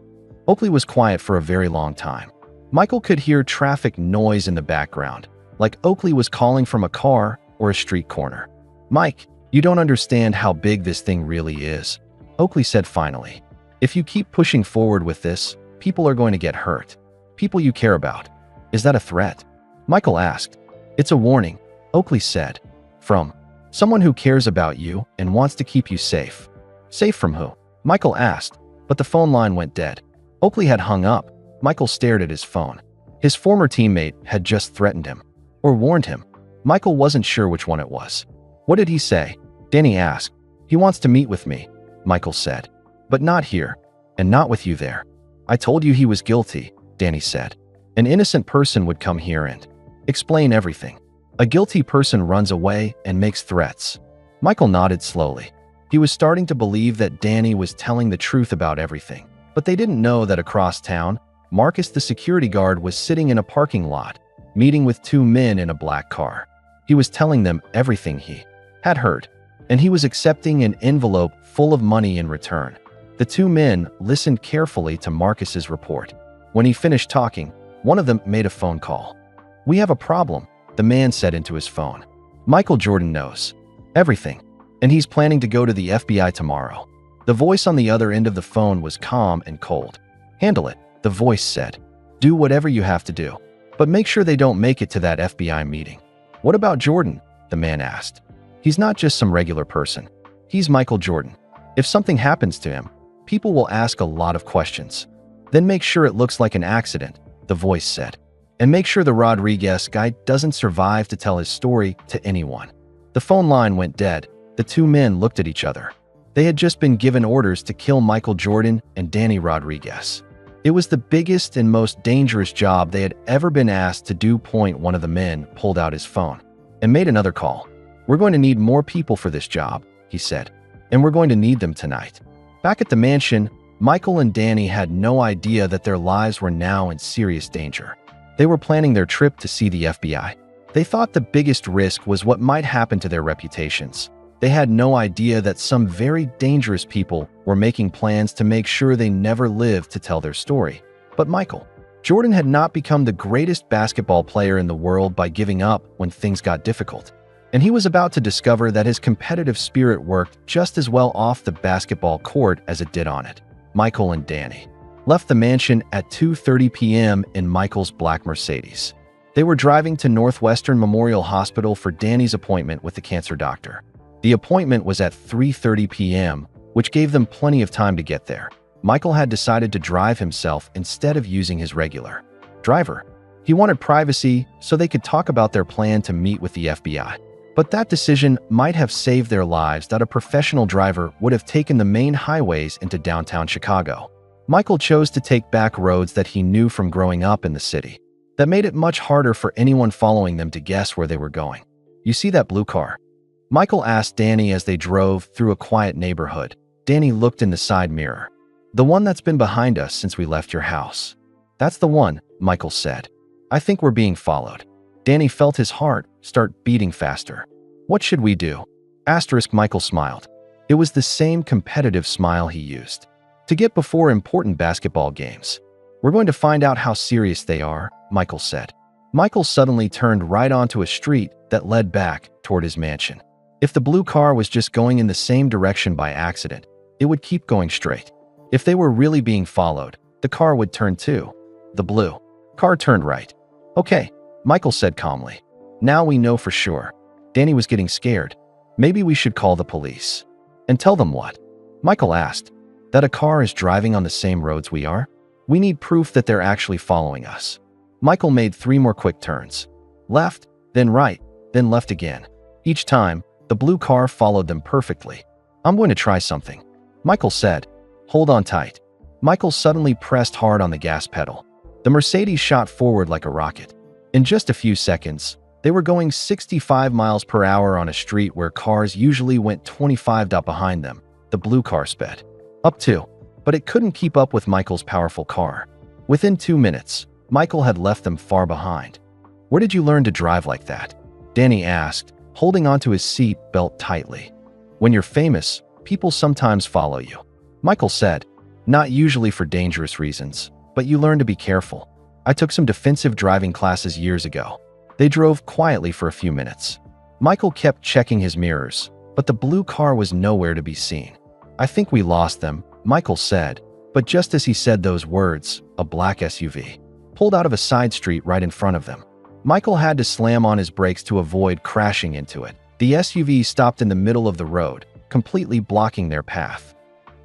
Oakley was quiet for a very long time. Michael could hear traffic noise in the background, like Oakley was calling from a car or a street corner. "Mike, you don't understand how big this thing really is," Oakley said finally. "If you keep pushing forward with this, people are going to get hurt. People you care about." "Is that a threat?" Michael asked. "It's a warning," Oakley said. "From someone who cares about you and wants to keep you safe." "Safe from who?" Michael asked, but the phone line went dead. Oakley had hung up. Michael stared at his phone. His former teammate had just threatened him, or warned him. Michael wasn't sure which one it was. "What did he say?" Danny asked. "He wants to meet with me," Michael said. "But not here, and not with you there." "I told you he was guilty," Danny said. "An innocent person would come here and explain everything. A guilty person runs away and makes threats." Michael nodded slowly. He was starting to believe that Danny was telling the truth about everything. But they didn't know that across town, Marcus the security guard was sitting in a parking lot, meeting with two men in a black car. He was telling them everything he had heard, and he was accepting an envelope full of money in return. The two men listened carefully to Marcus's report. When he finished talking, one of them made a phone call. "We have a problem," the man said into his phone. "Michael Jordan knows everything, and he's planning to go to the FBI tomorrow." The voice on the other end of the phone was calm and cold. "Handle it," the voice said. "Do whatever you have to do, but make sure they don't make it to that FBI meeting." "What about Jordan?" the man asked. "He's not just some regular person. He's Michael Jordan. If something happens to him, people will ask a lot of questions. Then make sure it looks like an accident," the voice said. "And make sure the Rodriguez guy doesn't survive to tell his story to anyone." The phone line went dead. The two men looked at each other. They had just been given orders to kill Michael Jordan and Danny Rodriguez. It was the biggest and most dangerous job they had ever been asked to do. One of the men pulled out his phone and made another call. "We're going to need more people for this job," he said, "and we're going to need them tonight." Back at the mansion, Michael and Danny had no idea that their lives were now in serious danger. They were planning their trip to see the FBI. They thought the biggest risk was what might happen to their reputations. They had no idea that some very dangerous people were making plans to make sure they never lived to tell their story. But Michael Jordan had not become the greatest basketball player in the world by giving up when things got difficult. And he was about to discover that his competitive spirit worked just as well off the basketball court as it did on it. Michael and Danny left the mansion at 2:30 p.m. in Michael's black Mercedes. They were driving to Northwestern Memorial Hospital for Danny's appointment with the cancer doctor. The appointment was at 3:30 p.m., which gave them plenty of time to get there. Michael had decided to drive himself instead of using his regular driver. He wanted privacy so they could talk about their plan to meet with the FBI. But that decision might have saved their lives that a professional driver would have taken the main highways into downtown Chicago. Michael chose to take back roads that he knew from growing up in the city. That made it much harder for anyone following them to guess where they were going. "You see that blue car?" Michael asked Danny as they drove through a quiet neighborhood. Danny looked in the side mirror. "The one that's been behind us since we left your house." "That's the one," Michael said. "I think we're being followed." Danny felt his heart start beating faster. "What should we do?" Michael smiled. It was the same competitive smile he used to get before important basketball games. "We're going to find out how serious they are," Michael said. Michael suddenly turned right onto a street that led back toward his mansion. If the blue car was just going in the same direction by accident, it would keep going straight. If they were really being followed, the car would turn too. The blue car turned right. "Okay," Michael said calmly. "Now we know for sure." Danny was getting scared. "Maybe we should call the police." "And tell them what?" Michael asked. "That a car is driving on the same roads we are. We need proof that they're actually following us." Michael made 3 more quick turns. Left, then right, then left again. Each time, the blue car followed them perfectly. "I'm going to try something," Michael said. "Hold on tight." Michael suddenly pressed hard on the gas pedal. The Mercedes shot forward like a rocket. In just a few seconds, they were going 65 miles per hour on a street where cars usually went 25 behind them. The blue car sped up too, but it couldn't keep up with Michael's powerful car. Within 2 minutes, Michael had left them far behind. "Where did you learn to drive like that?" Danny asked, holding onto his seat belt tightly. "When you're famous, people sometimes follow you," Michael said. "Not usually for dangerous reasons, but you learn to be careful. I took some defensive driving classes years ago." They drove quietly for a few minutes. Michael kept checking his mirrors, but the blue car was nowhere to be seen. "I think we lost them," Michael said, but just as he said those words, a black SUV pulled out of a side street right in front of them. Michael had to slam on his brakes to avoid crashing into it. The SUV stopped in the middle of the road, completely blocking their path.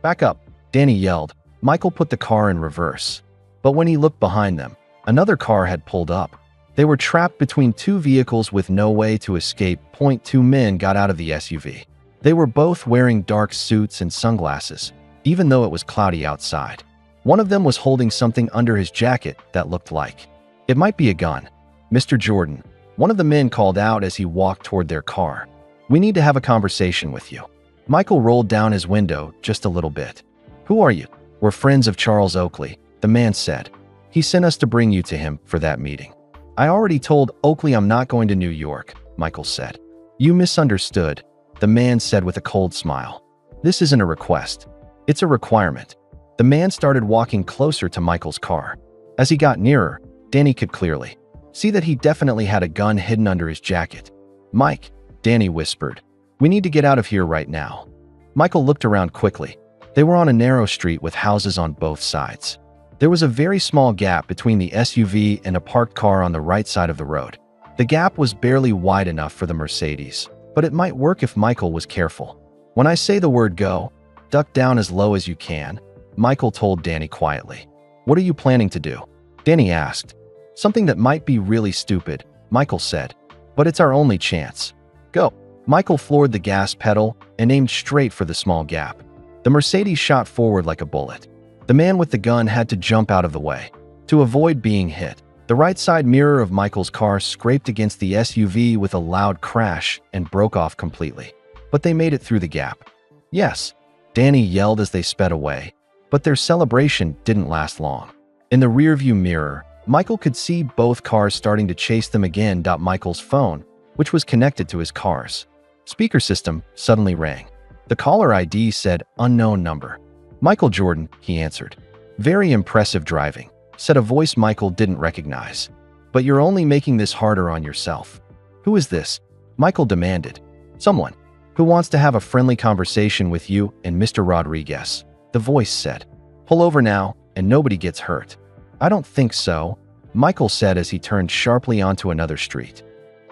"Back up," Danny yelled. Michael put the car in reverse. But when he looked behind them, another car had pulled up. They were trapped between two vehicles with no way to escape. Two men got out of the SUV. They were both wearing dark suits and sunglasses, even though it was cloudy outside. One of them was holding something under his jacket that looked like it might be a gun. "Mr. Jordan," one of the men called out as he walked toward their car. "We need to have a conversation with you." Michael rolled down his window just a little bit. "Who are you?" "We're friends of Charles Oakley," the man said. "He sent us to bring you to him for that meeting." "I already told Oakley I'm not going to New York," Michael said. "You misunderstood," the man said with a cold smile. "This isn't a request. It's a requirement." The man started walking closer to Michael's car. As he got nearer, Danny could clearly see that he definitely had a gun hidden under his jacket. "Mike," Danny whispered, "we need to get out of here right now." Michael looked around quickly. They were on a narrow street with houses on both sides. There was a very small gap between the SUV and a parked car on the right side of the road. The gap was barely wide enough for the Mercedes, but it might work if Michael was careful. "When I say the word go, duck down as low as you can," Michael told Danny quietly. "What are you planning to do?" Danny asked. "Something that might be really stupid," Michael said, "but it's our only chance. Go." Michael floored the gas pedal and aimed straight for the small gap. The Mercedes shot forward like a bullet. The man with the gun had to jump out of the way to avoid being hit. The right side mirror of Michael's car scraped against the SUV with a loud crash and broke off completely. But they made it through the gap. "Yes," Danny yelled as they sped away. But their celebration didn't last long. In the rearview mirror, Michael could see both cars starting to chase them again. Michael's phone, which was connected to his car's speaker system, suddenly rang. The caller ID said unknown number. "Michael Jordan," he answered. "Very impressive driving," said a voice Michael didn't recognize. "But you're only making this harder on yourself." "Who is this?" Michael demanded. "Someone who wants to have a friendly conversation with you and Mr. Rodriguez," the voice said. "Pull over now, and nobody gets hurt." "I don't think so," Michael said as he turned sharply onto another street.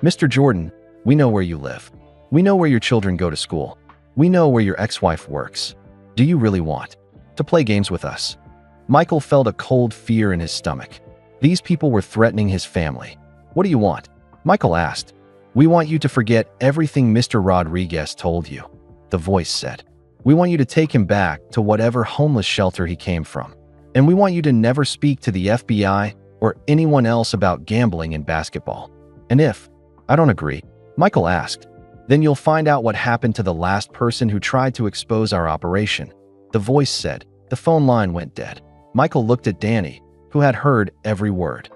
"Mr. Jordan, we know where you live. We know where your children go to school. We know where your ex-wife works. Do you really want to play games with us?" Michael felt a cold fear in his stomach. These people were threatening his family. "What do you want?" Michael asked. "We want you to forget everything Mr. Rodriguez told you," the voice said. "We want you to take him back to whatever homeless shelter he came from. And we want you to never speak to the FBI or anyone else about gambling and basketball." "And if I don't agree?" Michael asked. "Then you'll find out what happened to the last person who tried to expose our operation," the voice said. The phone line went dead. Michael looked at Danny, who had heard every word.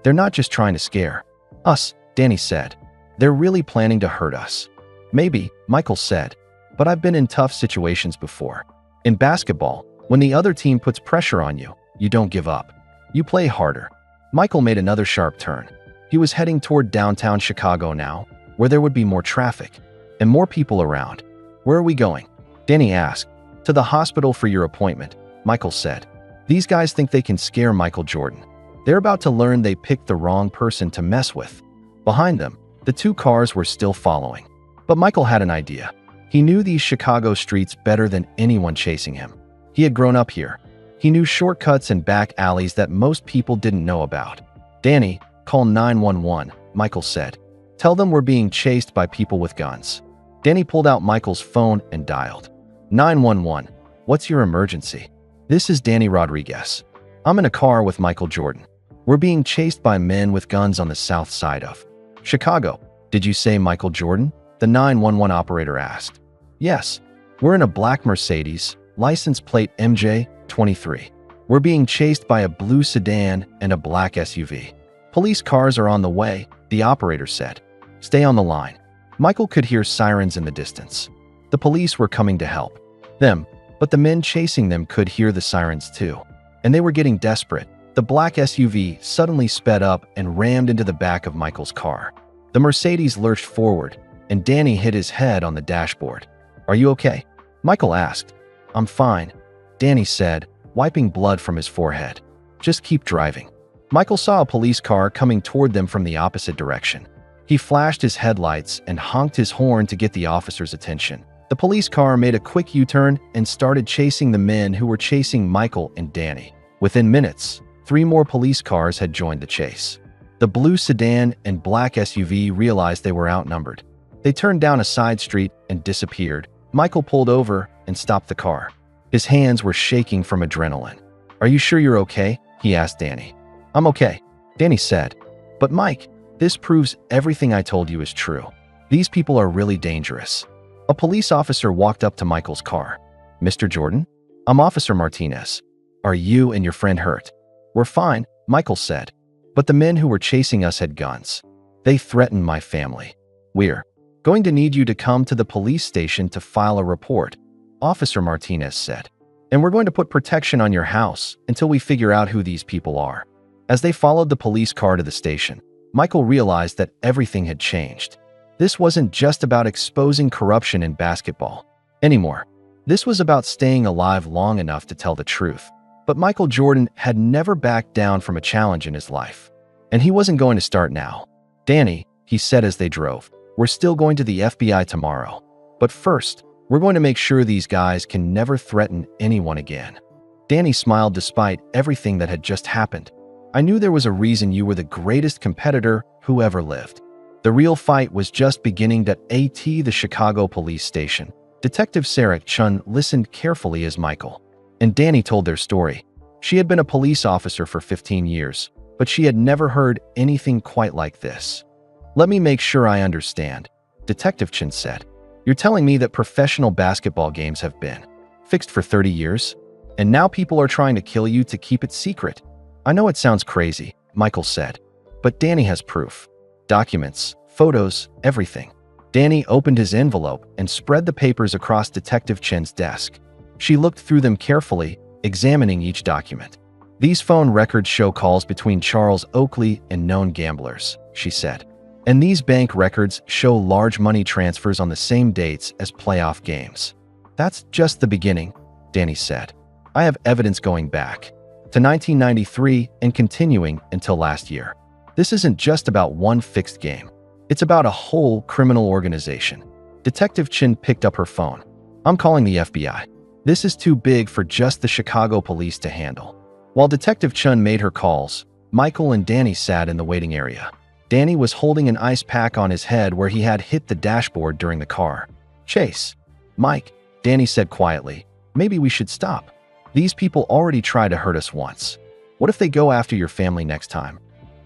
"They're not just trying to scare us," Danny said. "They're really planning to hurt us." "Maybe," Michael said, "but I've been in tough situations before. In basketball, when the other team puts pressure on you, you don't give up. You play harder." Michael made another sharp turn. He was heading toward downtown Chicago now, where there would be more traffic and more people around. "Where are we going?" Danny asked. "To the hospital for your appointment," Michael said. These guys think they can scare Michael Jordan. They're about to learn they picked the wrong person to mess with. Behind them, the two cars were still following. But Michael had an idea. He knew these Chicago streets better than anyone chasing him. He had grown up here. He knew shortcuts and back alleys that most people didn't know about. "Danny, call 911, Michael said. "Tell them we're being chased by people with guns." Danny pulled out Michael's phone and dialed. 911, what's your emergency? "This is Danny Rodriguez. I'm in a car with Michael Jordan. We're being chased by men with guns on the south side of Chicago." "Did you say Michael Jordan?" the 911 operator asked. "Yes. We're in a black Mercedes, license plate MJ23. We're being chased by a blue sedan and a black SUV. Police cars are on the way, the operator said. Stay on the line. Michael could hear sirens in the distance. The police were coming to help them, but the men chasing them could hear the sirens too. And they were getting desperate. The black SUV suddenly sped up and rammed into the back of Michael's car. The Mercedes lurched forward, and Danny hit his head on the dashboard. Are you okay? Michael asked. I'm fine, Danny said, wiping blood from his forehead. Just keep driving. Michael saw a police car coming toward them from the opposite direction. He flashed his headlights and honked his horn to get the officer's attention. The police car made a quick U-turn and started chasing the men who were chasing Michael and Danny. Within minutes, 3 more police cars had joined the chase. The blue sedan and black SUV realized they were outnumbered. They turned down a side street and disappeared. Michael pulled over and stopped the car. His hands were shaking from adrenaline. Are you sure you're okay? He asked Danny. I'm okay, Danny said. But Mike, this proves everything I told you is true. These people are really dangerous. A police officer walked up to Michael's car. Mr. Jordan? I'm Officer Martinez. Are you and your friend hurt? We're fine, Michael said. But the men who were chasing us had guns. They threatened my family. We're going to need you to come to the police station to file a report, Officer Martinez said. And we're going to put protection on your house until we figure out who these people are. As they followed the police car to the station, Michael realized that everything had changed. This wasn't just about exposing corruption in basketball anymore. This was about staying alive long enough to tell the truth. But Michael Jordan had never backed down from a challenge in his life. And he wasn't going to start now. Danny, he said as they drove, we're still going to the FBI tomorrow. But first, we're going to make sure these guys can never threaten anyone again. Danny smiled despite everything that had just happened. I knew there was a reason you were the greatest competitor who ever lived. The real fight was just beginning at the Chicago police station. Detective Sarah Chun listened carefully as Michael and Danny told their story. She had been a police officer for 15 years, but she had never heard anything quite like this. Let me make sure I understand, Detective Chun said. You're telling me that professional basketball games have been fixed for 30 years, and now people are trying to kill you to keep it secret? I know it sounds crazy, Michael said, but Danny has proof. Documents, photos, everything. Danny opened his envelope and spread the papers across Detective Chen's desk. She looked through them carefully, examining each document. These phone records show calls between Charles Oakley and known gamblers, she said. And these bank records show large money transfers on the same dates as playoff games. That's just the beginning, Danny said. I have evidence going back to 1993 and continuing until last year. This isn't just about one fixed game. It's about a whole criminal organization. Detective Chin picked up her phone. I'm calling the FBI. This is too big for just the Chicago police to handle. While Detective Chun made her calls, Michael and Danny sat in the waiting area. Danny was holding an ice pack on his head where he had hit the dashboard during the car. Chase. Mike, Danny said quietly, maybe we should stop. These people already tried to hurt us once. What if they go after your family next time?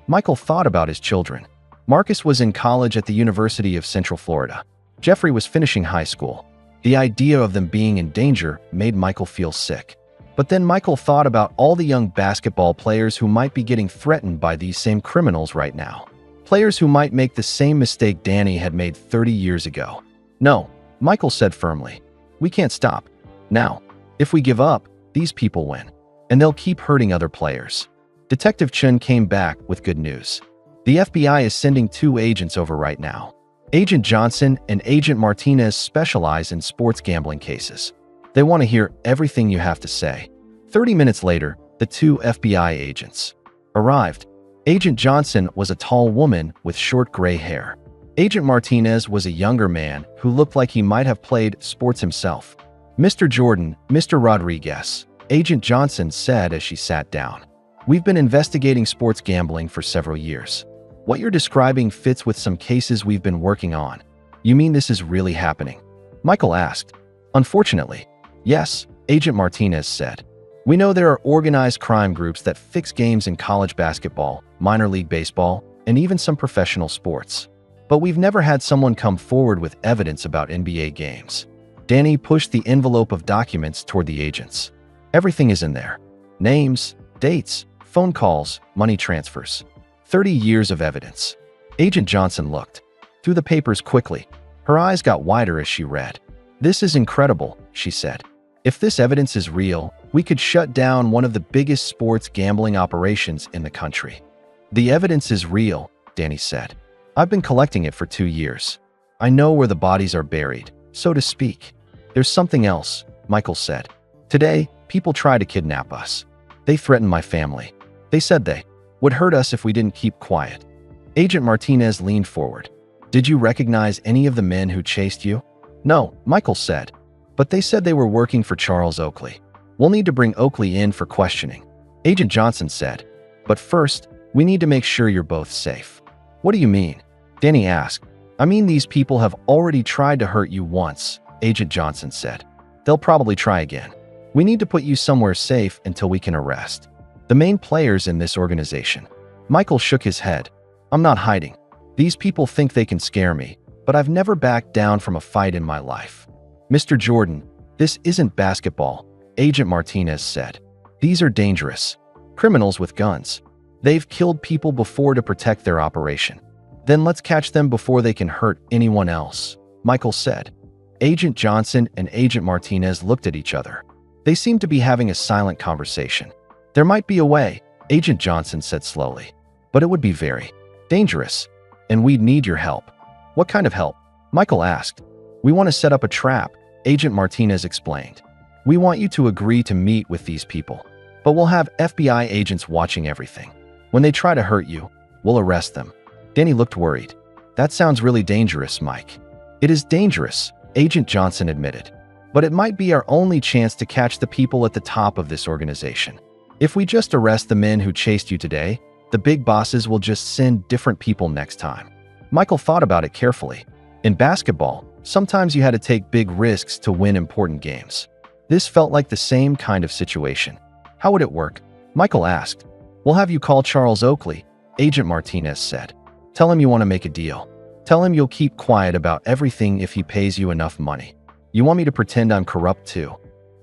Michael thought about his children. Marcus was in college at the University of Central Florida. Jeffrey was finishing high school. The idea of them being in danger made Michael feel sick. But then Michael thought about all the young basketball players who might be getting threatened by these same criminals right now. Players who might make the same mistake Danny had made 30 years ago. No, Michael said firmly. We can't stop. Now, if we give up, these people win. And they'll keep hurting other players. Detective Chun came back with good news. The FBI is sending 2 agents over right now. Agent Johnson and Agent Martinez specialize in sports gambling cases. They want to hear everything you have to say. 30 minutes later, the 2 FBI agents arrived. Agent Johnson was a tall woman with short gray hair. Agent Martinez was a younger man who looked like he might have played sports himself. Mr. Jordan, Mr. Rodriguez, Agent Johnson said as she sat down. We've been investigating sports gambling for several years. What you're describing fits with some cases we've been working on. You mean this is really happening? Michael asked. Unfortunately, yes, Agent Martinez said. We know there are organized crime groups that fix games in college basketball, minor league baseball, and even some professional sports. But we've never had someone come forward with evidence about NBA games. Danny pushed the envelope of documents toward the agents. Everything is in there. Names, dates, phone calls, money transfers. 30 years of evidence. Agent Johnson looked through the papers quickly. Her eyes got wider as she read. "This is incredible," she said. "If this evidence is real, we could shut down one of the biggest sports gambling operations in the country." "The evidence is real," Danny said. "I've been collecting it for 2 years. I know where the bodies are buried, so to speak." "There's something else," Michael said. "Today, people try to kidnap us. They threatened my family. They said they would hurt us if we didn't keep quiet." Agent Martinez leaned forward. "Did you recognize any of the men who chased you?" "No," Michael said. "But they said they were working for Charles Oakley. We'll need to bring Oakley in for questioning." Agent Johnson said. "But first, we need to make sure you're both safe." "What do you mean?" Danny asked. "I mean, these people have already tried to hurt you once," Agent Johnson said. "They'll probably try again. We need to put you somewhere safe until we can arrest the main players in this organization." Michael shook his head. "I'm not hiding. These people think they can scare me, but I've never backed down from a fight in my life." "Mr. Jordan, this isn't basketball," Agent Martinez said. "These are dangerous criminals with guns. They've killed people before to protect their operation. Then let's catch them before they can hurt anyone else," Michael said. Agent Johnson and Agent Martinez looked at each other. They seemed to be having a silent conversation. "There might be a way," Agent Johnson said slowly. "But it would be very dangerous, and we'd need your help." "What kind of help?" Michael asked. "We want to set up a trap," Agent Martinez explained. "We want you to agree to meet with these people, but we'll have FBI agents watching everything. When they try to hurt you, we'll arrest them." Danny looked worried. "That sounds really dangerous, Mike." "It is dangerous," Agent Johnson admitted. "But it might be our only chance to catch the people at the top of this organization. If we just arrest the men who chased you today, the big bosses will just send different people next time." Michael thought about it carefully. In basketball, sometimes you had to take big risks to win important games. This felt like the same kind of situation. "How would it work?" Michael asked. "We'll have you call Charles Oakley," Agent Martinez said. "Tell him you want to make a deal. Tell him you'll keep quiet about everything if he pays you enough money." "You want me to pretend I'm corrupt too?"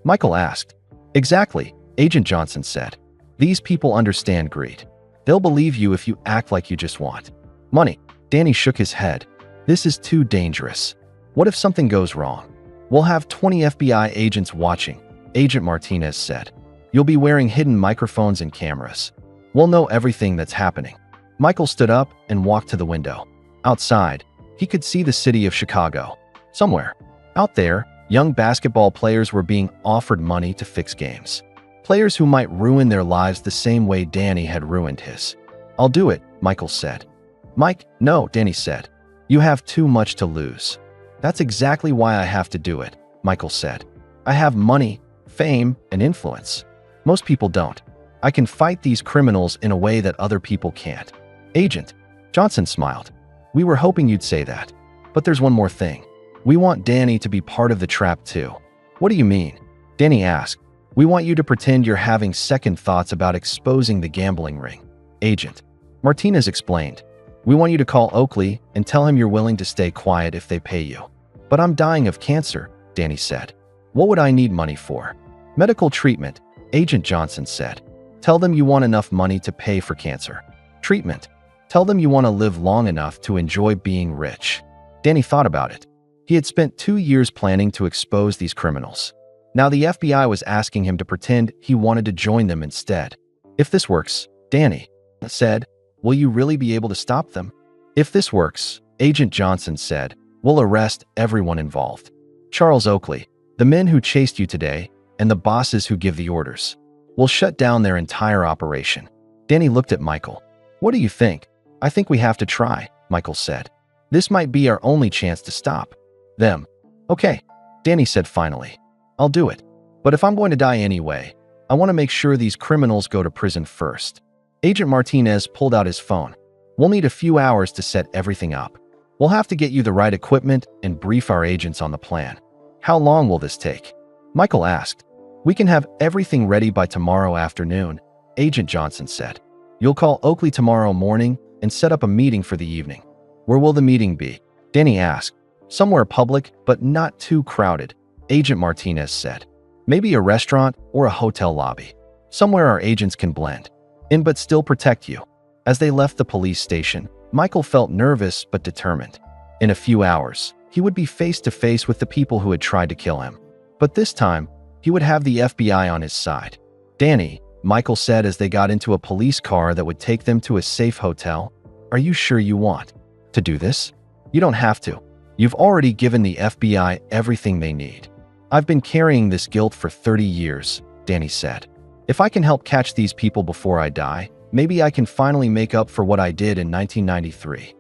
Michael asked. "Exactly," Agent Johnson said. "These people understand greed. They'll believe you if you act like you just want money." Danny shook his head. "This is too dangerous. What if something goes wrong?" "We'll have 20 FBI agents watching," Agent Martinez said. "You'll be wearing hidden microphones and cameras. We'll know everything that's happening." Michael stood up and walked to the window. Outside, he could see the city of Chicago. Somewhere out there, young basketball players were being offered money to fix games. Players who might ruin their lives the same way Danny had ruined his. "I'll do it," Michael said. "Mike, no," Danny said. "You have too much to lose." "That's exactly why I have to do it," Michael said. "I have money, fame, and influence. Most people don't. I can fight these criminals in a way that other people can't." Agent Johnson smiled. "We were hoping you'd say that. But there's one more thing. We want Danny to be part of the trap too." "What do you mean?" Danny asked. "We want you to pretend you're having second thoughts about exposing the gambling ring," Agent Martinez explained. "We want you to call Oakley and tell him you're willing to stay quiet if they pay you." "But I'm dying of cancer," Danny said. "What would I need money for?" "Medical treatment," Agent Johnson said. "Tell them you want enough money to pay for cancer treatment. Tell them you want to live long enough to enjoy being rich." Danny thought about it. He had spent 2 years planning to expose these criminals. Now the FBI was asking him to pretend he wanted to join them instead. "If this works," Danny said, "will you really be able to stop them?" "If this works," Agent Johnson said, "we'll arrest everyone involved. Charles Oakley, the men who chased you today, and the bosses who give the orders. We'll shut down their entire operation." Danny looked at Michael. "What do you think?" "I think we have to try," Michael said. "This might be our only chance to stop them." "Okay," Danny said finally. "I'll do it. But if I'm going to die anyway, I want to make sure these criminals go to prison first." Agent Martinez pulled out his phone. "We'll need a few hours to set everything up. We'll have to get you the right equipment and brief our agents on the plan." "How long will this take?" Michael asked. "We can have everything ready by tomorrow afternoon," Agent Johnson said. "You'll call Oakley tomorrow morning and set up a meeting for the evening." "Where will the meeting be?" Danny asked. "Somewhere public, but not too crowded," Agent Martinez said. "Maybe a restaurant or a hotel lobby." somewhere our agents can blend in but still protect you. As they left the police station, Michael felt nervous but determined. In a few hours, he would be face to face with the people who had tried to kill him. But this time, he would have the FBI on his side. "Danny," Michael said as they got into a police car that would take them to a safe hotel, "are you sure you want to do this? You don't have to. You've already given the FBI everything they need." "I've been carrying this guilt for 30 years, Danny said. "If I can help catch these people before I die, maybe I can finally make up for what I did in 1993.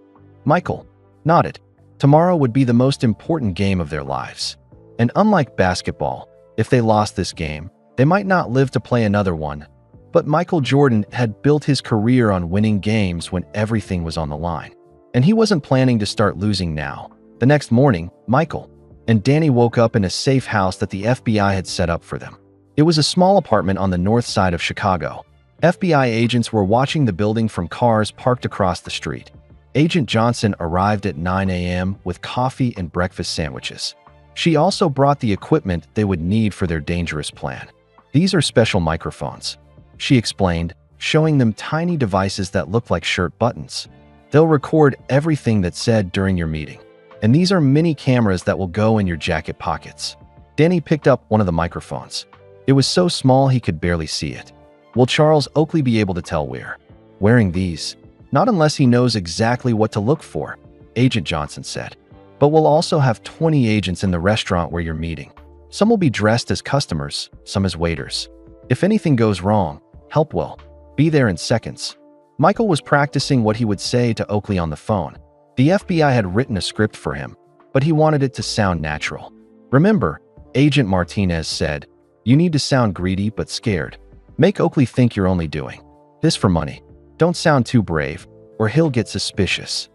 Michael nodded. Tomorrow would be the most important game of their lives. And unlike basketball, if they lost this game, they might not live to play another one. But Michael Jordan had built his career on winning games when everything was on the line. And he wasn't planning to start losing now. The next morning, Michael and Danny woke up in a safe house that the FBI had set up for them. It was a small apartment on the north side of Chicago. FBI agents were watching the building from cars parked across the street. Agent Johnson arrived at 9 a.m. with coffee and breakfast sandwiches. She also brought the equipment they would need for their dangerous plan. "These are special microphones," she explained, showing them tiny devices that looked like shirt buttons. "They'll record everything that's said during your meeting. And these are mini cameras that will go in your jacket pockets." Danny picked up one of the microphones. It was so small he could barely see it. "Will Charles Oakley be able to tell we're wearing these?" "Not unless he knows exactly what to look for," Agent Johnson said. "But we'll also have 20 agents in the restaurant where you're meeting. Some will be dressed as customers, some as waiters. If anything goes wrong, help will be there in seconds." Michael was practicing what he would say to Oakley on the phone. The FBI had written a script for him, but he wanted it to sound natural. "Remember," Agent Martinez said, "you need to sound greedy but scared. Make Oakley think you're only doing this for money. Don't sound too brave, or he'll get suspicious."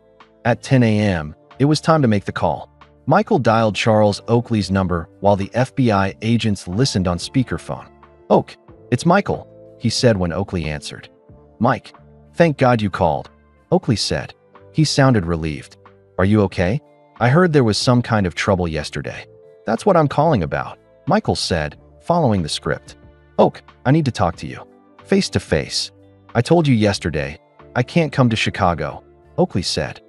At 10 a.m., it was time to make the call. Michael dialed Charles Oakley's number while the FBI agents listened on speakerphone. "Oak, it's Michael," he said when Oakley answered. "Mike, thank God you called," Oakley said. He sounded relieved. "Are you okay? I heard there was some kind of trouble yesterday." "That's what I'm calling about," Michael said, following the script. "Oak, I need to talk to you. Face to face. I told you yesterday, I can't come to Chicago," Oakley said.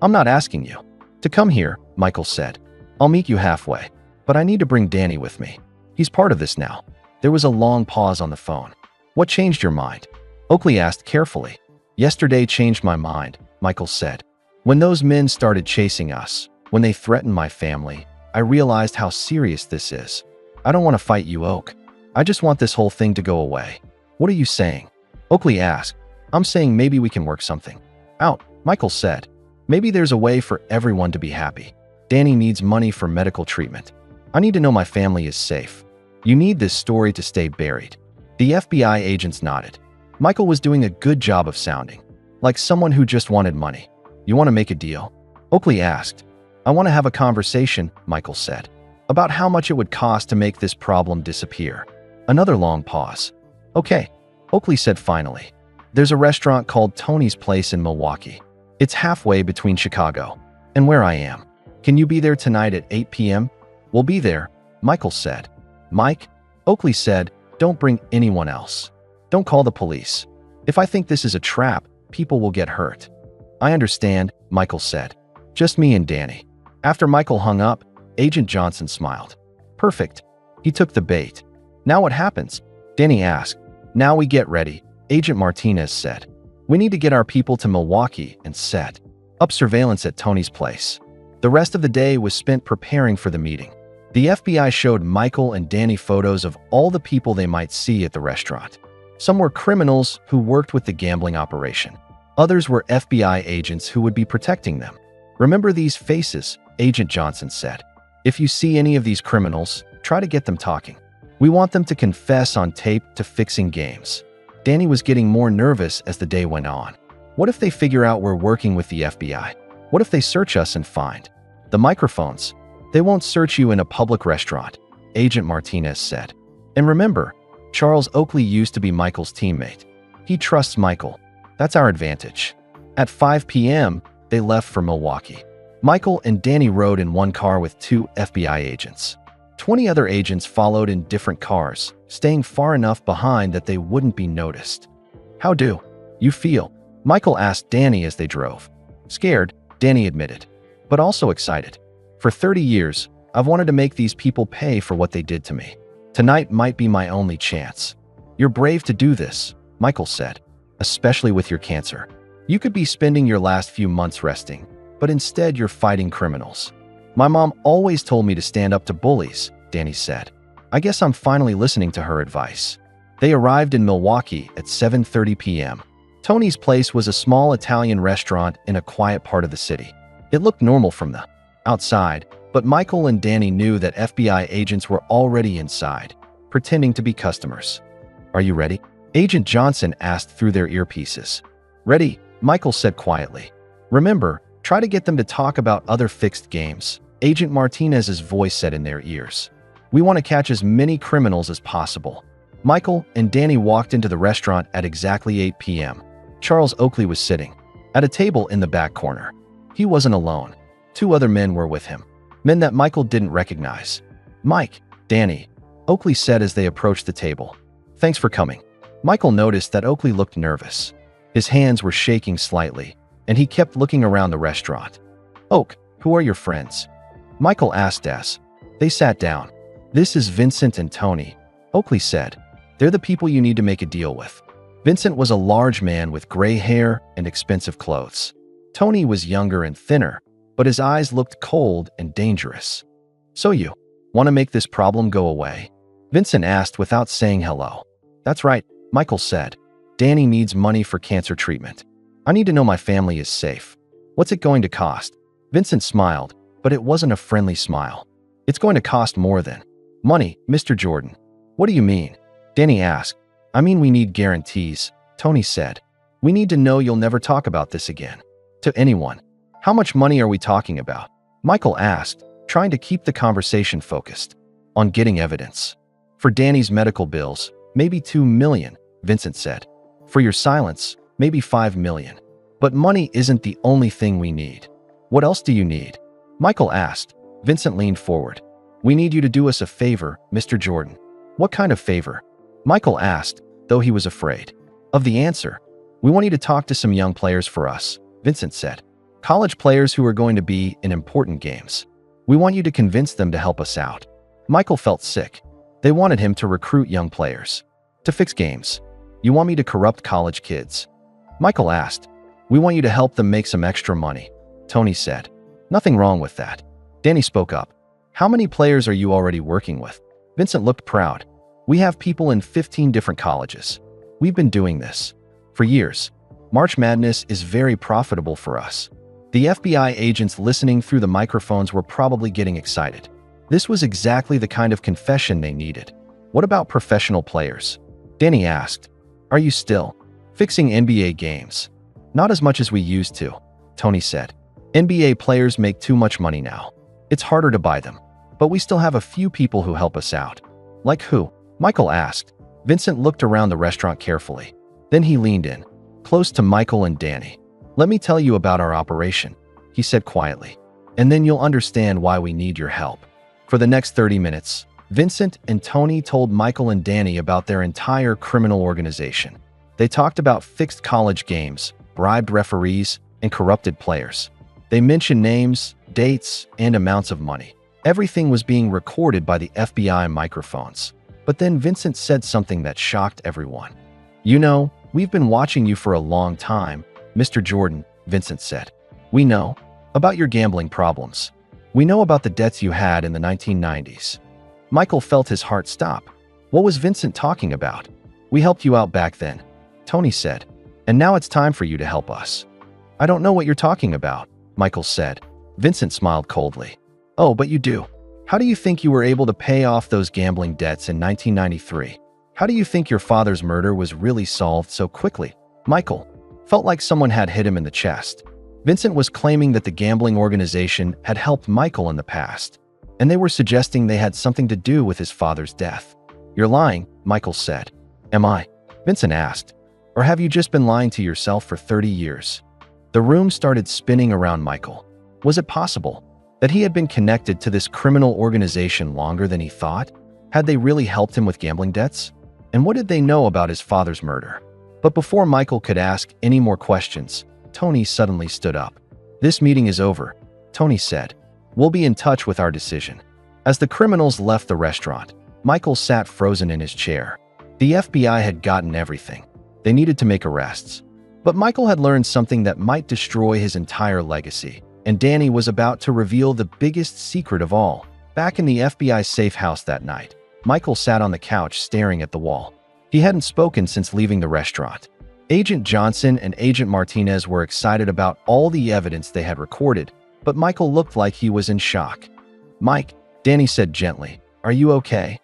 "I'm not asking you to come here," Michael said. "I'll meet you halfway, but I need to bring Danny with me. He's part of this now." There was a long pause on the phone. "What changed your mind?" Oakley asked carefully. "Yesterday changed my mind," Michael said. "When those men started chasing us, when they threatened my family, I realized how serious this is. I don't want to fight you, Oak. I just want this whole thing to go away." "What are you saying?" Oakley asked. "I'm saying maybe we can work something out," Michael said. "Maybe there's a way for everyone to be happy. Danny needs money for medical treatment. I need to know my family is safe. You need this story to stay buried." The FBI agents nodded. Michael was doing a good job of sounding like someone who just wanted money. "You want to make a deal?" Oakley asked. "I want to have a conversation," Michael said, "about how much it would cost to make this problem disappear." Another long pause. "Okay," Oakley said finally. "There's a restaurant called Tony's Place in Milwaukee. It's halfway between Chicago and where I am. Can you be there tonight at 8 p.m.? "We'll be there," Michael said. "Mike," Oakley said, "don't bring anyone else. Don't call the police. If I think this is a trap, people will get hurt." "I understand," Michael said. "Just me and Danny." After Michael hung up, Agent Johnson smiled. "Perfect." He took the bait. "Now what happens?" Danny asked. "Now we get ready," Agent Martinez said. "We need to get our people to Milwaukee and set up surveillance at Tony's Place." The rest of the day was spent preparing for the meeting. The FBI showed Michael and Danny photos of all the people they might see at the restaurant. Some were criminals who worked with the gambling operation. Others were FBI agents who would be protecting them. "Remember these faces," Agent Johnson said. "If you see any of these criminals, try to get them talking. We want them to confess on tape to fixing games." Danny was getting more nervous as the day went on. "What if they figure out we're working with the FBI? What if they search us and find the microphones?" "They won't search you in a public restaurant," Agent Martinez said. "And remember, Charles Oakley used to be Michael's teammate. He trusts Michael. That's our advantage." At 5 p.m., they left for Milwaukee. Michael and Danny rode in one car with 2 FBI agents. 20 other agents followed in different cars, staying far enough behind that they wouldn't be noticed. "How do you feel?" Michael asked Danny as they drove. "Scared," Danny admitted, "but also excited. For 30 years, I've wanted to make these people pay for what they did to me. Tonight might be my only chance." "You're brave to do this," Michael said, "especially with your cancer. You could be spending your last few months resting, but instead you're fighting criminals." "My mom always told me to stand up to bullies," Danny said. "I guess I'm finally listening to her advice." They arrived in Milwaukee at 7:30 p.m. Tony's place was a small Italian restaurant in a quiet part of the city. It looked normal from the outside, but Michael and Danny knew that FBI agents were already inside, pretending to be customers. "Are you ready?" Agent Johnson asked through their earpieces. "Ready," Michael said quietly. "Remember, try to get them to talk about other fixed games," Agent Martinez's voice said in their ears. "We want to catch as many criminals as possible." Michael and Danny walked into the restaurant at exactly 8 p.m. Charles Oakley was sitting at a table in the back corner. He wasn't alone. 2 other men were with him, men that Michael didn't recognize. "Mike, Danny," Oakley said as they approached the table. "Thanks for coming." Michael noticed that Oakley looked nervous. His hands were shaking slightly, and he kept looking around the restaurant. "Oak, who are your friends?" Michael asked as they sat down. "This is Vincent and Tony," Oakley said. "They're the people you need to make a deal with." Vincent was a large man with gray hair and expensive clothes. Tony was younger and thinner, but his eyes looked cold and dangerous. "So you want to make this problem go away?" Vincent asked without saying hello. "That's right," Michael said. "Danny needs money for cancer treatment. I need to know my family is safe. What's it going to cost?" Vincent smiled, but it wasn't a friendly smile. "It's going to cost more than money, Mr. Jordan." "What do you mean?" Danny asked. "I mean, we need guarantees," Tony said. "We need to know you'll never talk about this again to anyone." "How much money are we talking about?" Michael asked, trying to keep the conversation focused on getting evidence. "For Danny's medical bills, maybe $2 million, Vincent said. "For your silence, maybe $5 million. But money isn't the only thing we need." "What else do you need?" Michael asked. Vincent leaned forward. "We need you to do us a favor, Mr. Jordan." "What kind of favor?" Michael asked, though he was afraid of the answer. "We want you to talk to some young players for us," Vincent said. "College players who are going to be in important games. We want you to convince them to help us out." Michael felt sick. They wanted him to recruit young players to fix games. "You want me to corrupt college kids?" Michael asked. "We want you to help them make some extra money," Tony said. "Nothing wrong with that." Danny spoke up. "How many players are you already working with?" Vincent looked proud. "We have people in 15 different colleges. We've been doing this for years. March Madness is very profitable for us." The FBI agents listening through the microphones were probably getting excited. This was exactly the kind of confession they needed. "What about professional players?" Danny asked. "Are you still fixing NBA games?" "Not as much as we used to," Tony said. "NBA players make too much money now. It's harder to buy them. But we still have a few people who help us out." "Like who?" Michael asked. Vincent looked around the restaurant carefully. Then he leaned in, close to Michael and Danny. "Let me tell you about our operation," he said quietly. "And then you'll understand why we need your help." For the next 30 minutes, Vincent and Tony told Michael and Danny about their entire criminal organization. They talked about fixed college games, bribed referees, and corrupted players. They mentioned names, dates, and amounts of money. Everything was being recorded by the FBI microphones. But then Vincent said something that shocked everyone. "You know, we've been watching you for a long time, Mr. Jordan," Vincent said. "We know about your gambling problems. We know about the debts you had in the 1990s. Michael felt his heart stop. What was Vincent talking about? "We helped you out back then," Tony said. "And now it's time for you to help us." "I don't know what you're talking about," Michael said. Vincent smiled coldly. "Oh, but you do. How do you think you were able to pay off those gambling debts in 1993? How do you think your father's murder was really solved so quickly?" Michael felt like someone had hit him in the chest. Vincent was claiming that the gambling organization had helped Michael in the past, and they were suggesting they had something to do with his father's death. "You're lying," Michael said. "Am I?" Vincent asked. "Or have you just been lying to yourself for 30 years? The room started spinning around Michael. Was it possible That he had been connected to this criminal organization longer than he thought? Had they really helped him with gambling debts? And what did they know about his father's murder? But before Michael could ask any more questions, Tony suddenly stood up. "This meeting is over," Tony said. "We'll be in touch with our decision." As the criminals left the restaurant, Michael sat frozen in his chair. The FBI had gotten everything. They needed to make arrests. But Michael had learned something that might destroy his entire legacy, and Danny was about to reveal the biggest secret of all. Back in the FBI safe house that night, Michael sat on the couch staring at the wall. He hadn't spoken since leaving the restaurant. Agent Johnson and Agent Martinez were excited about all the evidence they had recorded, but Michael looked like he was in shock. "Mike," Danny said gently, "are you okay?"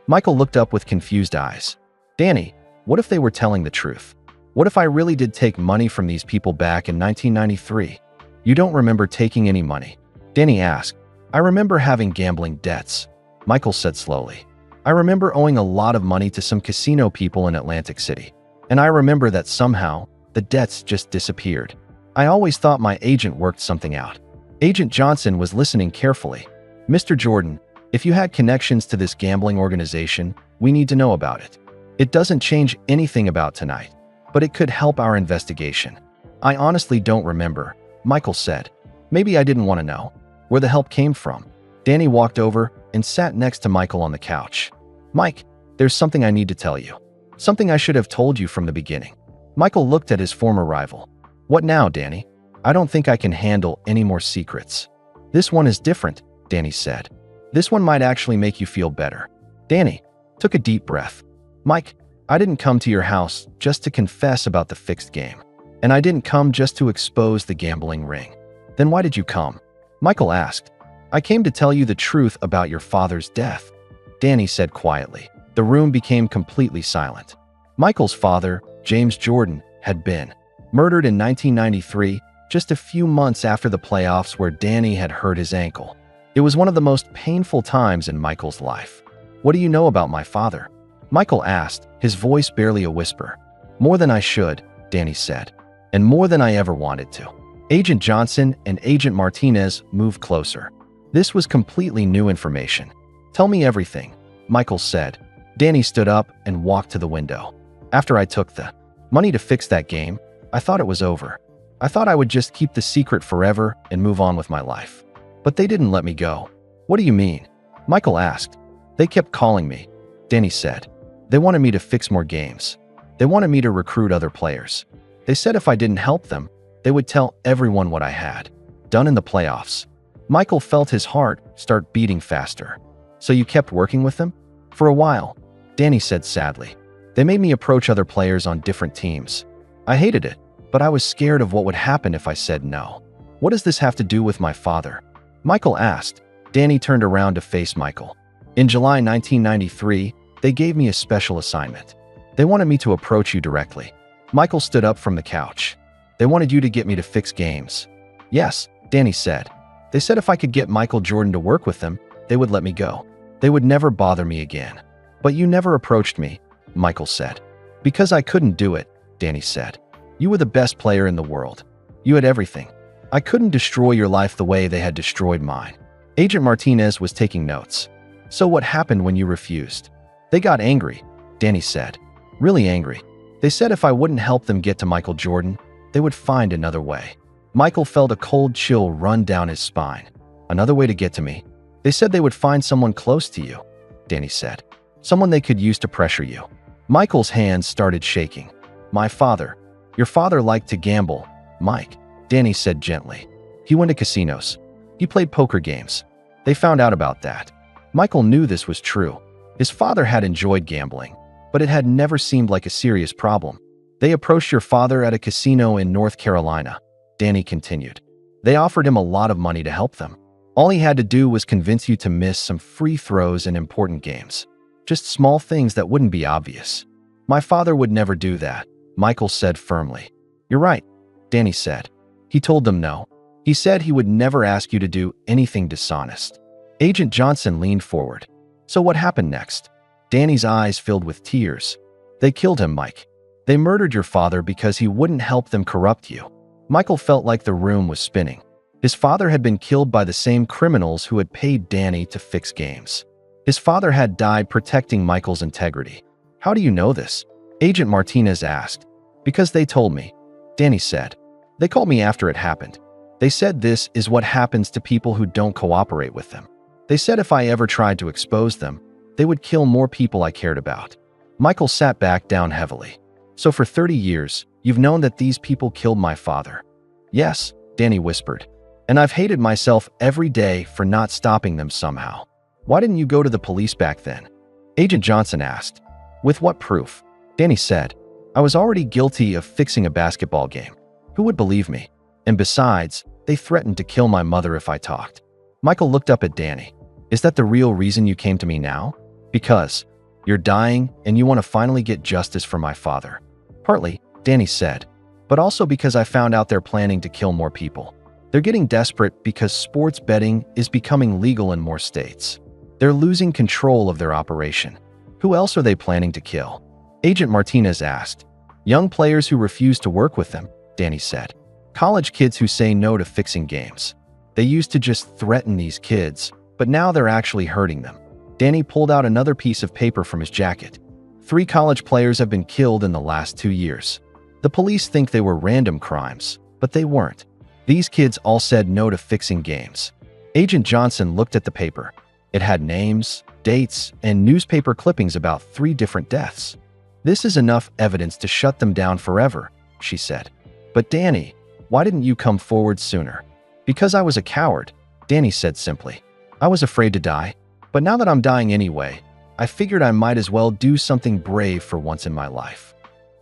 Michael looked up with confused eyes. "Danny, what if they were telling the truth? What if I really did take money from these people back in 1993? "You don't remember taking any money?" Danny asked. "I remember having gambling debts," Michael said slowly. "I remember owing a lot of money to some casino people in Atlantic City. And I remember that somehow, the debts just disappeared. I always thought my agent worked something out." Agent Johnson was listening carefully. "Mr. Jordan, if you had connections to this gambling organization, we need to know about it. It doesn't change anything about tonight, but it could help our investigation." "I honestly don't remember," Michael said. "Maybe I didn't want to know where the help came from." Danny walked over and sat next to Michael on the couch. "Mike, there's something I need to tell you. Something I should have told you from the beginning." Michael looked at his former rival. "What now, Danny? I don't think I can handle any more secrets." "This one is different," Danny said. "This one might actually make you feel better." Danny took a deep breath. "Mike, I didn't come to your house just to confess about the fixed game. And I didn't come just to expose the gambling ring." "Then why did you come?" Michael asked. "I came to tell you the truth about your father's death," Danny said quietly. The room became completely silent. Michael's father, James Jordan, had been murdered in 1993, just a few months after the playoffs where Danny had hurt his ankle. It was one of the most painful times in Michael's life. "What do you know about my father?" Michael asked, his voice barely a whisper. "More than I should," Danny said, "and more than I ever wanted to." Agent Johnson and Agent Martinez moved closer. This was completely new information. "Tell me everything," Michael said. Danny stood up and walked to the window. "After I took the money to fix that game, I thought it was over. I thought I would just keep the secret forever and move on with my life. But they didn't let me go." "What do you mean?" Michael asked. "They kept calling me," Danny said. "They wanted me to fix more games. They wanted me to recruit other players. They said if I didn't help them, they would tell everyone what I had done in the playoffs." Michael felt his heart start beating faster. "So you kept working with them?" "For a while," Danny said sadly. "They made me approach other players on different teams. I hated it, but I was scared of what would happen if I said no." "What does this have to do with my father?" Michael asked. Danny turned around to face Michael. "In July 1993, they gave me a special assignment. They wanted me to approach you directly." Michael stood up from the couch. "They wanted you to get me to fix games." "Yes," Danny said. "They said if I could get Michael Jordan to work with them, they would let me go. They would never bother me again." "But you never approached me," Michael said. "Because I couldn't do it," Danny said. "You were the best player in the world. You had everything. I couldn't destroy your life the way they had destroyed mine." Agent Martinez was taking notes. "So what happened when you refused?" "They got angry," Danny said. "Really angry. They said if I wouldn't help them get to Michael Jordan, they would find another way." Michael felt a cold chill run down his spine. "Another way to get to me?" "They said they would find someone close to you," Danny said. "Someone they could use to pressure you." Michael's hands started shaking. "My father. Your father liked to gamble, Mike," Danny said gently. "He went to casinos. He played poker games. They found out about that." Michael knew this was true. His father had enjoyed gambling, but it had never seemed like a serious problem. "They approached your father at a casino in North Carolina," Danny continued. "They offered him a lot of money to help them. All he had to do was convince you to miss some free throws in important games. Just small things that wouldn't be obvious." "My father would never do that," Michael said firmly. "You're right," Danny said. "He told them no. He said he would never ask you to do anything dishonest." Agent Johnson leaned forward. "So what happened next?" Danny's eyes filled with tears. "They killed him, Mike. They murdered your father because he wouldn't help them corrupt you." Michael felt like the room was spinning. His father had been killed by the same criminals who had paid Danny to fix games. His father had died protecting Michael's integrity. How do you know this? Agent Martinez asked. Because they told me, Danny said. They called me after it happened. They said this is what happens to people who don't cooperate with them. They said if I ever tried to expose them, they would kill more people I cared about. Michael sat back down heavily. So for 30 years, you've known that these people killed my father? Yes, Danny whispered. And I've hated myself every day for not stopping them somehow. Why didn't you go to the police back then? Agent Johnson asked. With what proof? Danny said. I was already guilty of fixing a basketball game. Who would believe me? And besides, they threatened to kill my mother if I talked. Michael looked up at Danny. Is that the real reason you came to me now? Because you're dying and you want to finally get justice for my father. Partly, Danny said, but also because I found out they're planning to kill more people. They're getting desperate because sports betting is becoming legal in more states. They're losing control of their operation. Who else are they planning to kill? Agent Martinez asked. Young players who refuse to work with them, Danny said. College kids who say no to fixing games. They used to just threaten these kids, but now they're actually hurting them. Danny pulled out another piece of paper from his jacket. 3 college players have been killed in the last 2 years. The police think they were random crimes, but they weren't. These kids all said no to fixing games. Agent Johnson looked at the paper. It had names, dates, and newspaper clippings about 3 different deaths. This is enough evidence to shut them down forever, she said. But Danny, why didn't you come forward sooner? Because I was a coward, Danny said simply. I was afraid to die, but now that I'm dying anyway, I figured I might as well do something brave for once in my life.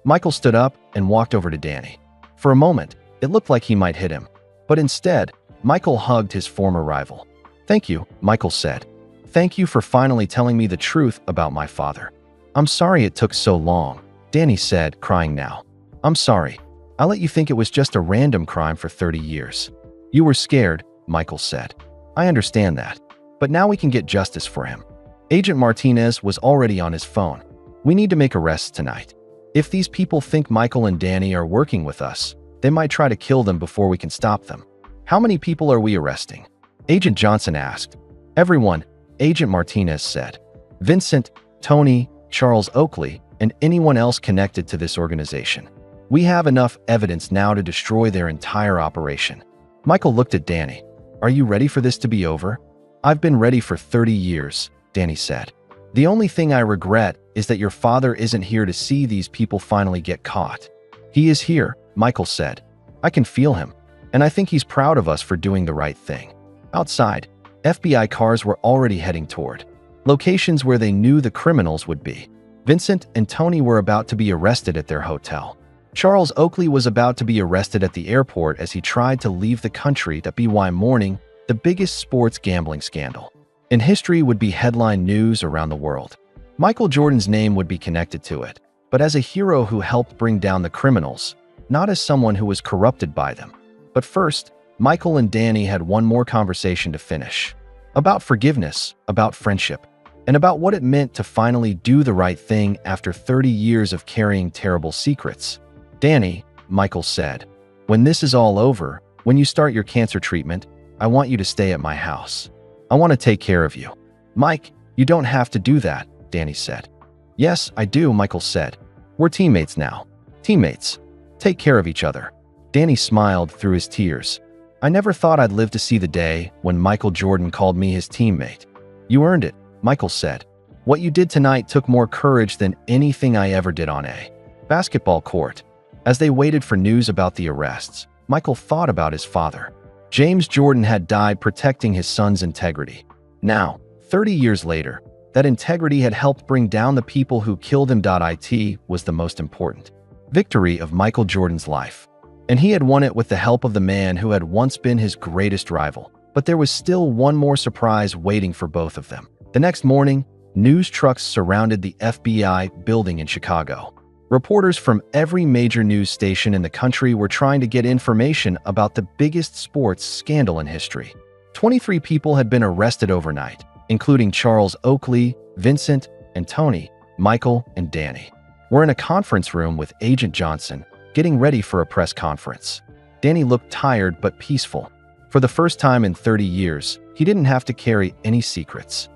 Michael stood up and walked over to Danny. For a moment, it looked like he might hit him, but instead, Michael hugged his former rival. Thank you, Michael said. Thank you for finally telling me the truth about my father. I'm sorry it took so long, Danny said, crying now. I'm sorry. I let you think it was just a random crime for 30 years. You were scared, Michael said. I understand that. But now we can get justice for him. Agent Martinez was already on his phone. We need to make arrests tonight. If these people think Michael and Danny are working with us, they might try to kill them before we can stop them. How many people are we arresting? Agent Johnson asked. Everyone, Agent Martinez said. Vincent, Tony, Charles Oakley, and anyone else connected to this organization. We have enough evidence now to destroy their entire operation. Michael looked at Danny. Are you ready for this to be over? I've been ready for 30 years, Danny said. The only thing I regret is that your father isn't here to see these people finally get caught. He is here, Michael said. I can feel him, and I think he's proud of us for doing the right thing. Outside, FBI cars were already heading toward locations where they knew the criminals would be. Vincent and Tony were about to be arrested at their hotel. Charles Oakley was about to be arrested at the airport as he tried to leave the country to be mourning the biggest sports gambling scandal in history would be headline news around the world. Michael Jordan's name would be connected to it, but as a hero who helped bring down the criminals, not as someone who was corrupted by them. But first, Michael and Danny had one more conversation to finish. About forgiveness, about friendship, and about what it meant to finally do the right thing after 30 years of carrying terrible secrets. Danny, Michael said, when this is all over, when you start your cancer treatment, I want you to stay at my house. I want to take care of you. Mike, you don't have to do that, Danny said. Yes, I do, Michael said. We're teammates now. Teammates. Take care of each other. Danny smiled through his tears. I never thought I'd live to see the day when Michael Jordan called me his teammate. You earned it, Michael said. What you did tonight took more courage than anything I ever did on a basketball court. As they waited for news about the arrests, Michael thought about his father. James Jordan had died protecting his son's integrity. Now, 30 years later, that integrity had helped bring down the people who killed him. It was the most important victory of Michael Jordan's life. And he had won it with the help of the man who had once been his greatest rival. But there was still one more surprise waiting for both of them. The next morning, news trucks surrounded the FBI building in Chicago. Reporters from every major news station in the country were trying to get information about the biggest sports scandal in history. 23 people had been arrested overnight, including Charles Oakley, Vincent, and Tony, Michael, and Danny. We're in a conference room with Agent Johnson, getting ready for a press conference. Danny looked tired but peaceful. For the first time in 30 years, he didn't have to carry any secrets.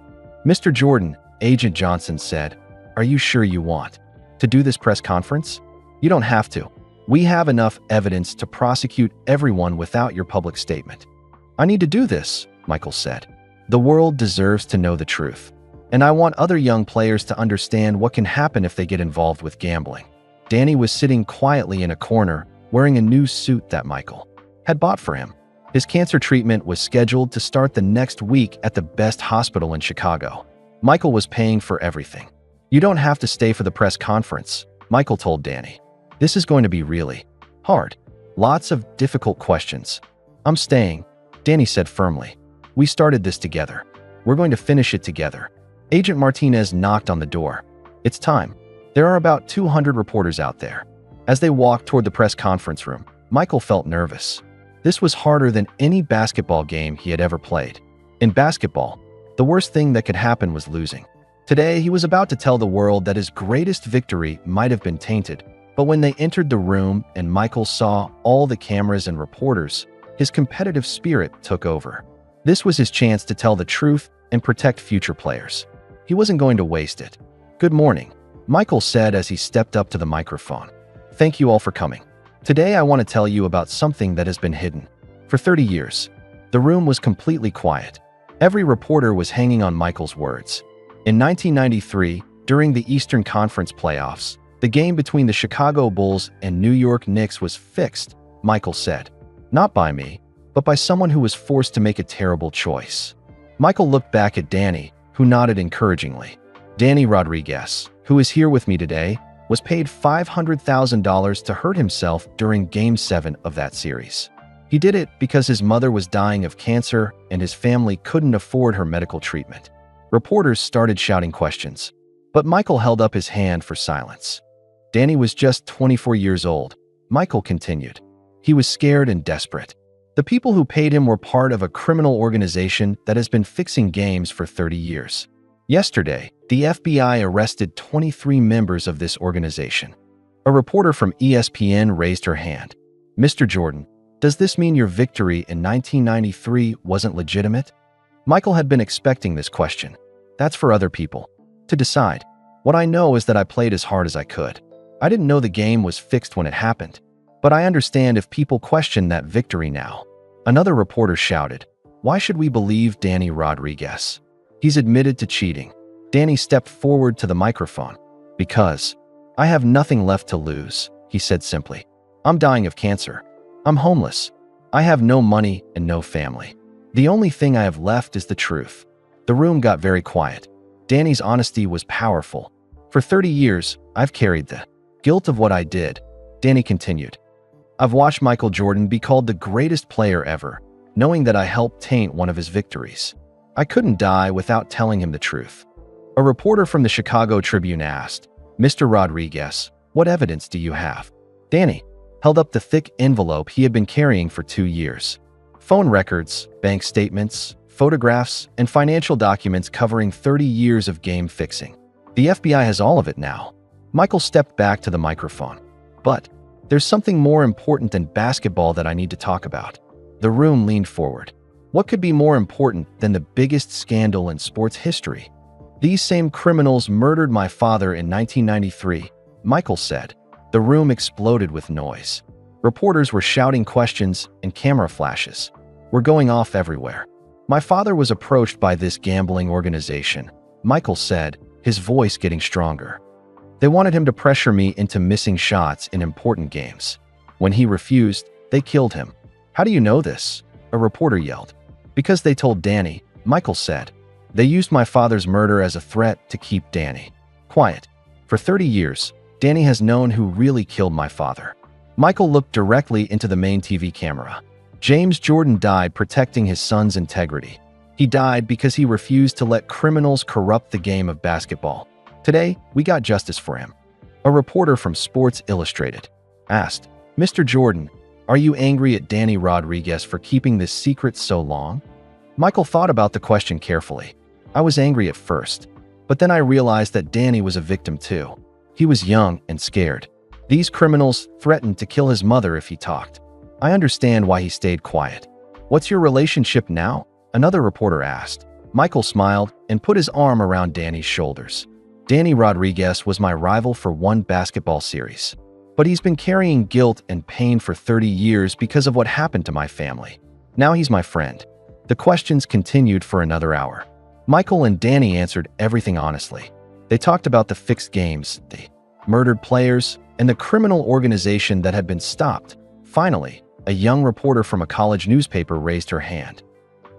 "Mr. Jordan," Agent Johnson said, "are you sure you want to do this press conference? You don't have to. We have enough evidence to prosecute everyone without your public statement." "I need to do this," Michael said. "The world deserves to know the truth. And I want other young players to understand what can happen if they get involved with gambling." Danny was sitting quietly in a corner, wearing a new suit that Michael had bought for him. His cancer treatment was scheduled to start the next week at the best hospital in Chicago. Michael was paying for everything. "You don't have to stay for the press conference," Michael told Danny. "This is going to be really hard. Lots of difficult questions." "I'm staying," Danny said firmly. "We started this together. We're going to finish it together." Agent Martinez knocked on the door. "It's time. There are about 200 reporters out there." As they walked toward the press conference room, Michael felt nervous. This was harder than any basketball game he had ever played. In basketball, the worst thing that could happen was losing. Today, he was about to tell the world that his greatest victory might have been tainted. But when they entered the room and Michael saw all the cameras and reporters, his competitive spirit took over. This was his chance to tell the truth and protect future players. He wasn't going to waste it. "Good morning," Michael said as he stepped up to the microphone. "Thank you all for coming. Today I want to tell you about something that has been hidden for 30 years. The room was completely quiet. Every reporter was hanging on Michael's words. In 1993, during the Eastern Conference playoffs, the game between the Chicago Bulls and New York Knicks was fixed, Michael said. Not by me, but by someone who was forced to make a terrible choice. Michael looked back at Danny, who nodded encouragingly. Danny Rodriguez, who is here with me today, was paid $500,000 to hurt himself during Game 7 of that series. He did it because his mother was dying of cancer and his family couldn't afford her medical treatment. Reporters started shouting questions, but Michael held up his hand for silence. Danny was just 24 years old, Michael continued. He was scared and desperate. The people who paid him were part of a criminal organization that has been fixing games for 30 years. Yesterday, the FBI arrested 23 members of this organization. A reporter from ESPN raised her hand. "Mr. Jordan, does this mean your victory in 1993 wasn't legitimate?" Michael had been expecting this question. "That's for other people to decide. What I know is that I played as hard as I could. I didn't know the game was fixed when it happened. But I understand if people question that victory now." Another reporter shouted, "Why should we believe Danny Rodriguez? He's admitted to cheating." Danny stepped forward to the microphone. "Because I have nothing left to lose," he said simply. "I'm dying of cancer. I'm homeless. I have no money and no family. The only thing I have left is the truth." The room got very quiet. Danny's honesty was powerful. "For 30 years, I've carried the guilt of what I did," Danny continued. "I've watched Michael Jordan be called the greatest player ever, knowing that I helped taint one of his victories. I couldn't die without telling him the truth." A reporter from the Chicago Tribune asked, "Mr. Rodriguez, what evidence do you have?" Danny held up the thick envelope he had been carrying for 2 years. Phone records, bank statements, photographs, and financial documents covering 30 years of game fixing. "The FBI has all of it now." Michael stepped back to the microphone. "But there's something more important than basketball that I need to talk about." The room leaned forward. What could be more important than the biggest scandal in sports history? "These same criminals murdered my father in 1993, Michael said. The room exploded with noise. Reporters were shouting questions and camera flashes were going off everywhere. "My father was approached by this gambling organization," Michael said, his voice getting stronger. "They wanted him to pressure me into missing shots in important games. When he refused, they killed him." "How do you know this?" a reporter yelled. "Because they told Danny," Michael said. "They used my father's murder as a threat to keep Danny quiet. For 30 years, Danny has known who really killed my father." Michael looked directly into the main TV camera. James Jordan died protecting his son's integrity. He died because he refused to let criminals corrupt the game of basketball. Today, we got justice for him. A reporter from Sports Illustrated asked, "Mr. Jordan, are you angry at Danny Rodriguez for keeping this secret so long?" Michael thought about the question carefully. "I was angry at first, but then I realized that Danny was a victim too. He was young and scared. These criminals threatened to kill his mother if he talked. I understand why he stayed quiet. "What's your relationship now?" another reporter asked. Michael smiled and put his arm around Danny's shoulders. "Danny Rodriguez was my rival for one basketball series. But he's been carrying guilt and pain for 30 years because of what happened to my family. Now he's my friend." The questions continued for another hour. Michael and Danny answered everything honestly. They talked about the fixed games, the murdered players, and the criminal organization that had been stopped. Finally, a young reporter from a college newspaper raised her hand.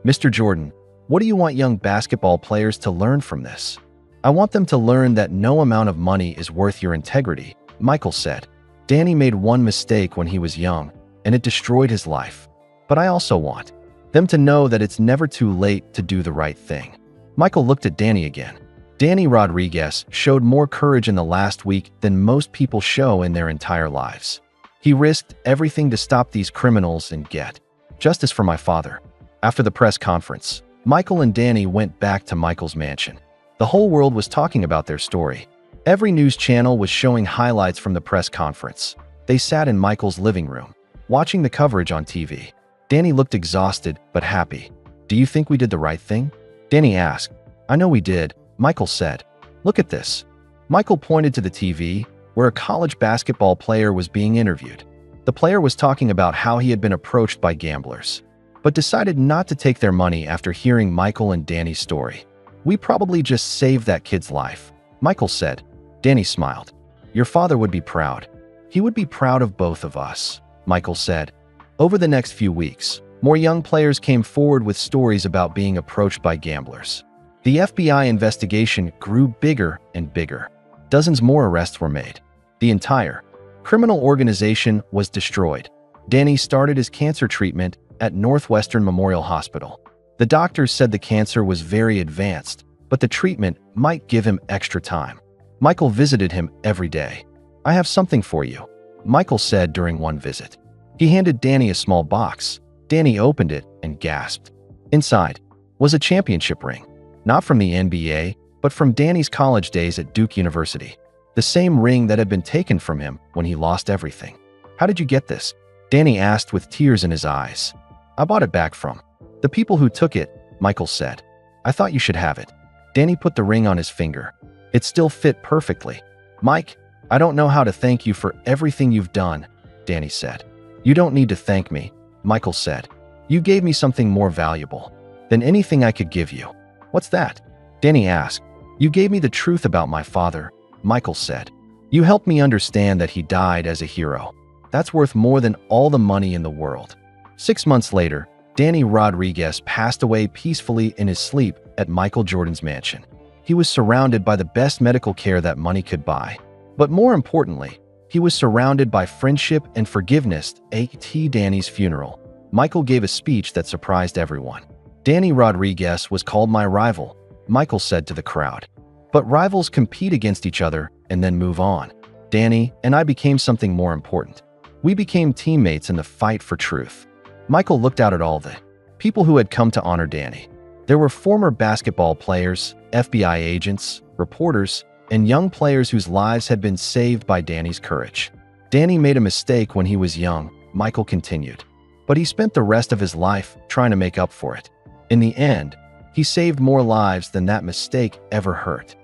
"Mr. Jordan, what do you want young basketball players to learn from this?" "I want them to learn that no amount of money is worth your integrity," Michael said. "Danny made one mistake when he was young, and it destroyed his life. But I also want them to know that it's never too late to do the right thing." Michael looked at Danny again. Danny Rodriguez showed more courage in the last week than most people show in their entire lives. "He risked everything to stop these criminals and get justice for my father." After the press conference, Michael and Danny went back to Michael's mansion. The whole world was talking about their story. Every news channel was showing highlights from the press conference. They sat in Michael's living room, watching the coverage on TV. Danny looked exhausted but happy. "Do you think we did the right thing?" Danny asked. "I know we did," Michael said. "Look at this." Michael pointed to the TV, where a college basketball player was being interviewed. The player was talking about how he had been approached by gamblers, but decided not to take their money after hearing Michael and Danny's story. "We probably just saved that kid's life," Michael said. Danny smiled. "Your father would be proud. He would be proud of both of us," Michael said. Over the next few weeks, more young players came forward with stories about being approached by gamblers. The FBI investigation grew bigger and bigger. Dozens more arrests were made. The entire criminal organization was destroyed. Danny started his cancer treatment at Northwestern Memorial Hospital. The doctors said the cancer was very advanced, but the treatment might give him extra time. Michael visited him every day. "I have something for you," Michael said during one visit. He handed Danny a small box. Danny opened it and gasped. Inside was a championship ring, not from the NBA, but from Danny's college days at Duke University. The same ring that had been taken from him when he lost everything. "How did you get this?" Danny asked with tears in his eyes. "I bought it back from the people who took it," Michael said. "I thought you should have it." Danny put the ring on his finger. It still fit perfectly. "Mike, I don't know how to thank you for everything you've done," Danny said. "You don't need to thank me," Michael said. "You gave me something more valuable than anything I could give you." "What's that?" Danny asked. "You gave me the truth about my father," Michael said. "You helped me understand that he died as a hero. That's worth more than all the money in the world." 6 months later, Danny Rodriguez passed away peacefully in his sleep at Michael Jordan's mansion. He was surrounded by the best medical care that money could buy. But more importantly, he was surrounded by friendship and forgiveness. At Danny's funeral, Michael gave a speech that surprised everyone. "Danny Rodriguez was called my rival," Michael said to the crowd. "But rivals compete against each other and then move on. Danny and I became something more important. We became teammates in the fight for truth." Michael looked out at all the people who had come to honor Danny. There were former basketball players, FBI agents, reporters, and young players whose lives had been saved by Danny's courage. "Danny made a mistake when he was young," Michael continued. "But he spent the rest of his life trying to make up for it. In the end, he saved more lives than that mistake ever hurt."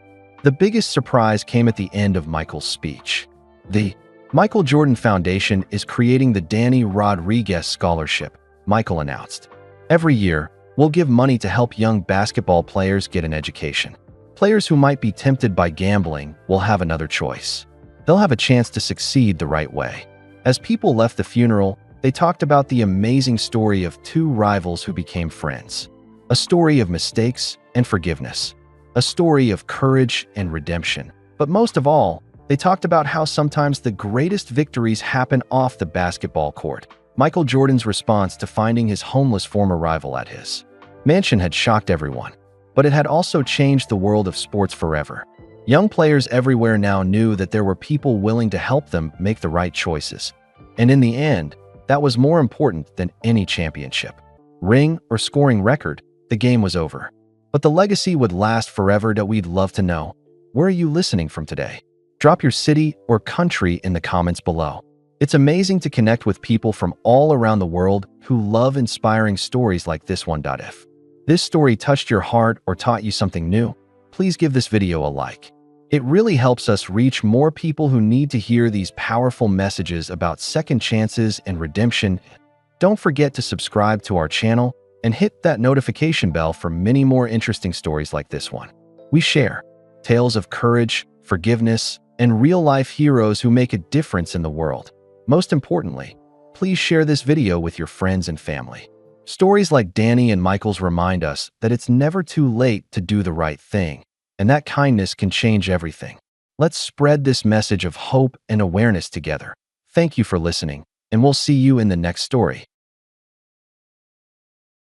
The biggest surprise came at the end of Michael's speech. The Michael Jordan Foundation is creating the Danny Rodriguez Scholarship, Michael announced. "Every year, we'll give money to help young basketball players get an education. Players who might be tempted by gambling will have another choice. They'll have a chance to succeed the right way." As people left the funeral, they talked about the amazing story of two rivals who became friends. A story of mistakes and forgiveness. A story of courage and redemption. But most of all, they talked about how sometimes the greatest victories happen off the basketball court. Michael Jordan's response to finding his homeless former rival at his mansion had shocked everyone. But it had also changed the world of sports forever. Young players everywhere now knew that there were people willing to help them make the right choices. And in the end, that was more important than any championship, ring, or scoring record. The game was over. But the legacy would last forever. That we'd love to know. Where are you listening from today? Drop your city or country in the comments below. It's amazing to connect with people from all around the world who love inspiring stories like this one. If this story touched your heart or taught you something new, please give this video a like. It really helps us reach more people who need to hear these powerful messages about second chances and redemption. Don't forget to subscribe to our channel and hit that notification bell for many more interesting stories like this one. We share tales of courage, forgiveness, and real-life heroes who make a difference in the world. Most importantly, please share this video with your friends and family. Stories like Danny and Michael's remind us that it's never too late to do the right thing, and that kindness can change everything. Let's spread this message of hope and awareness together. Thank you for listening, and we'll see you in the next story.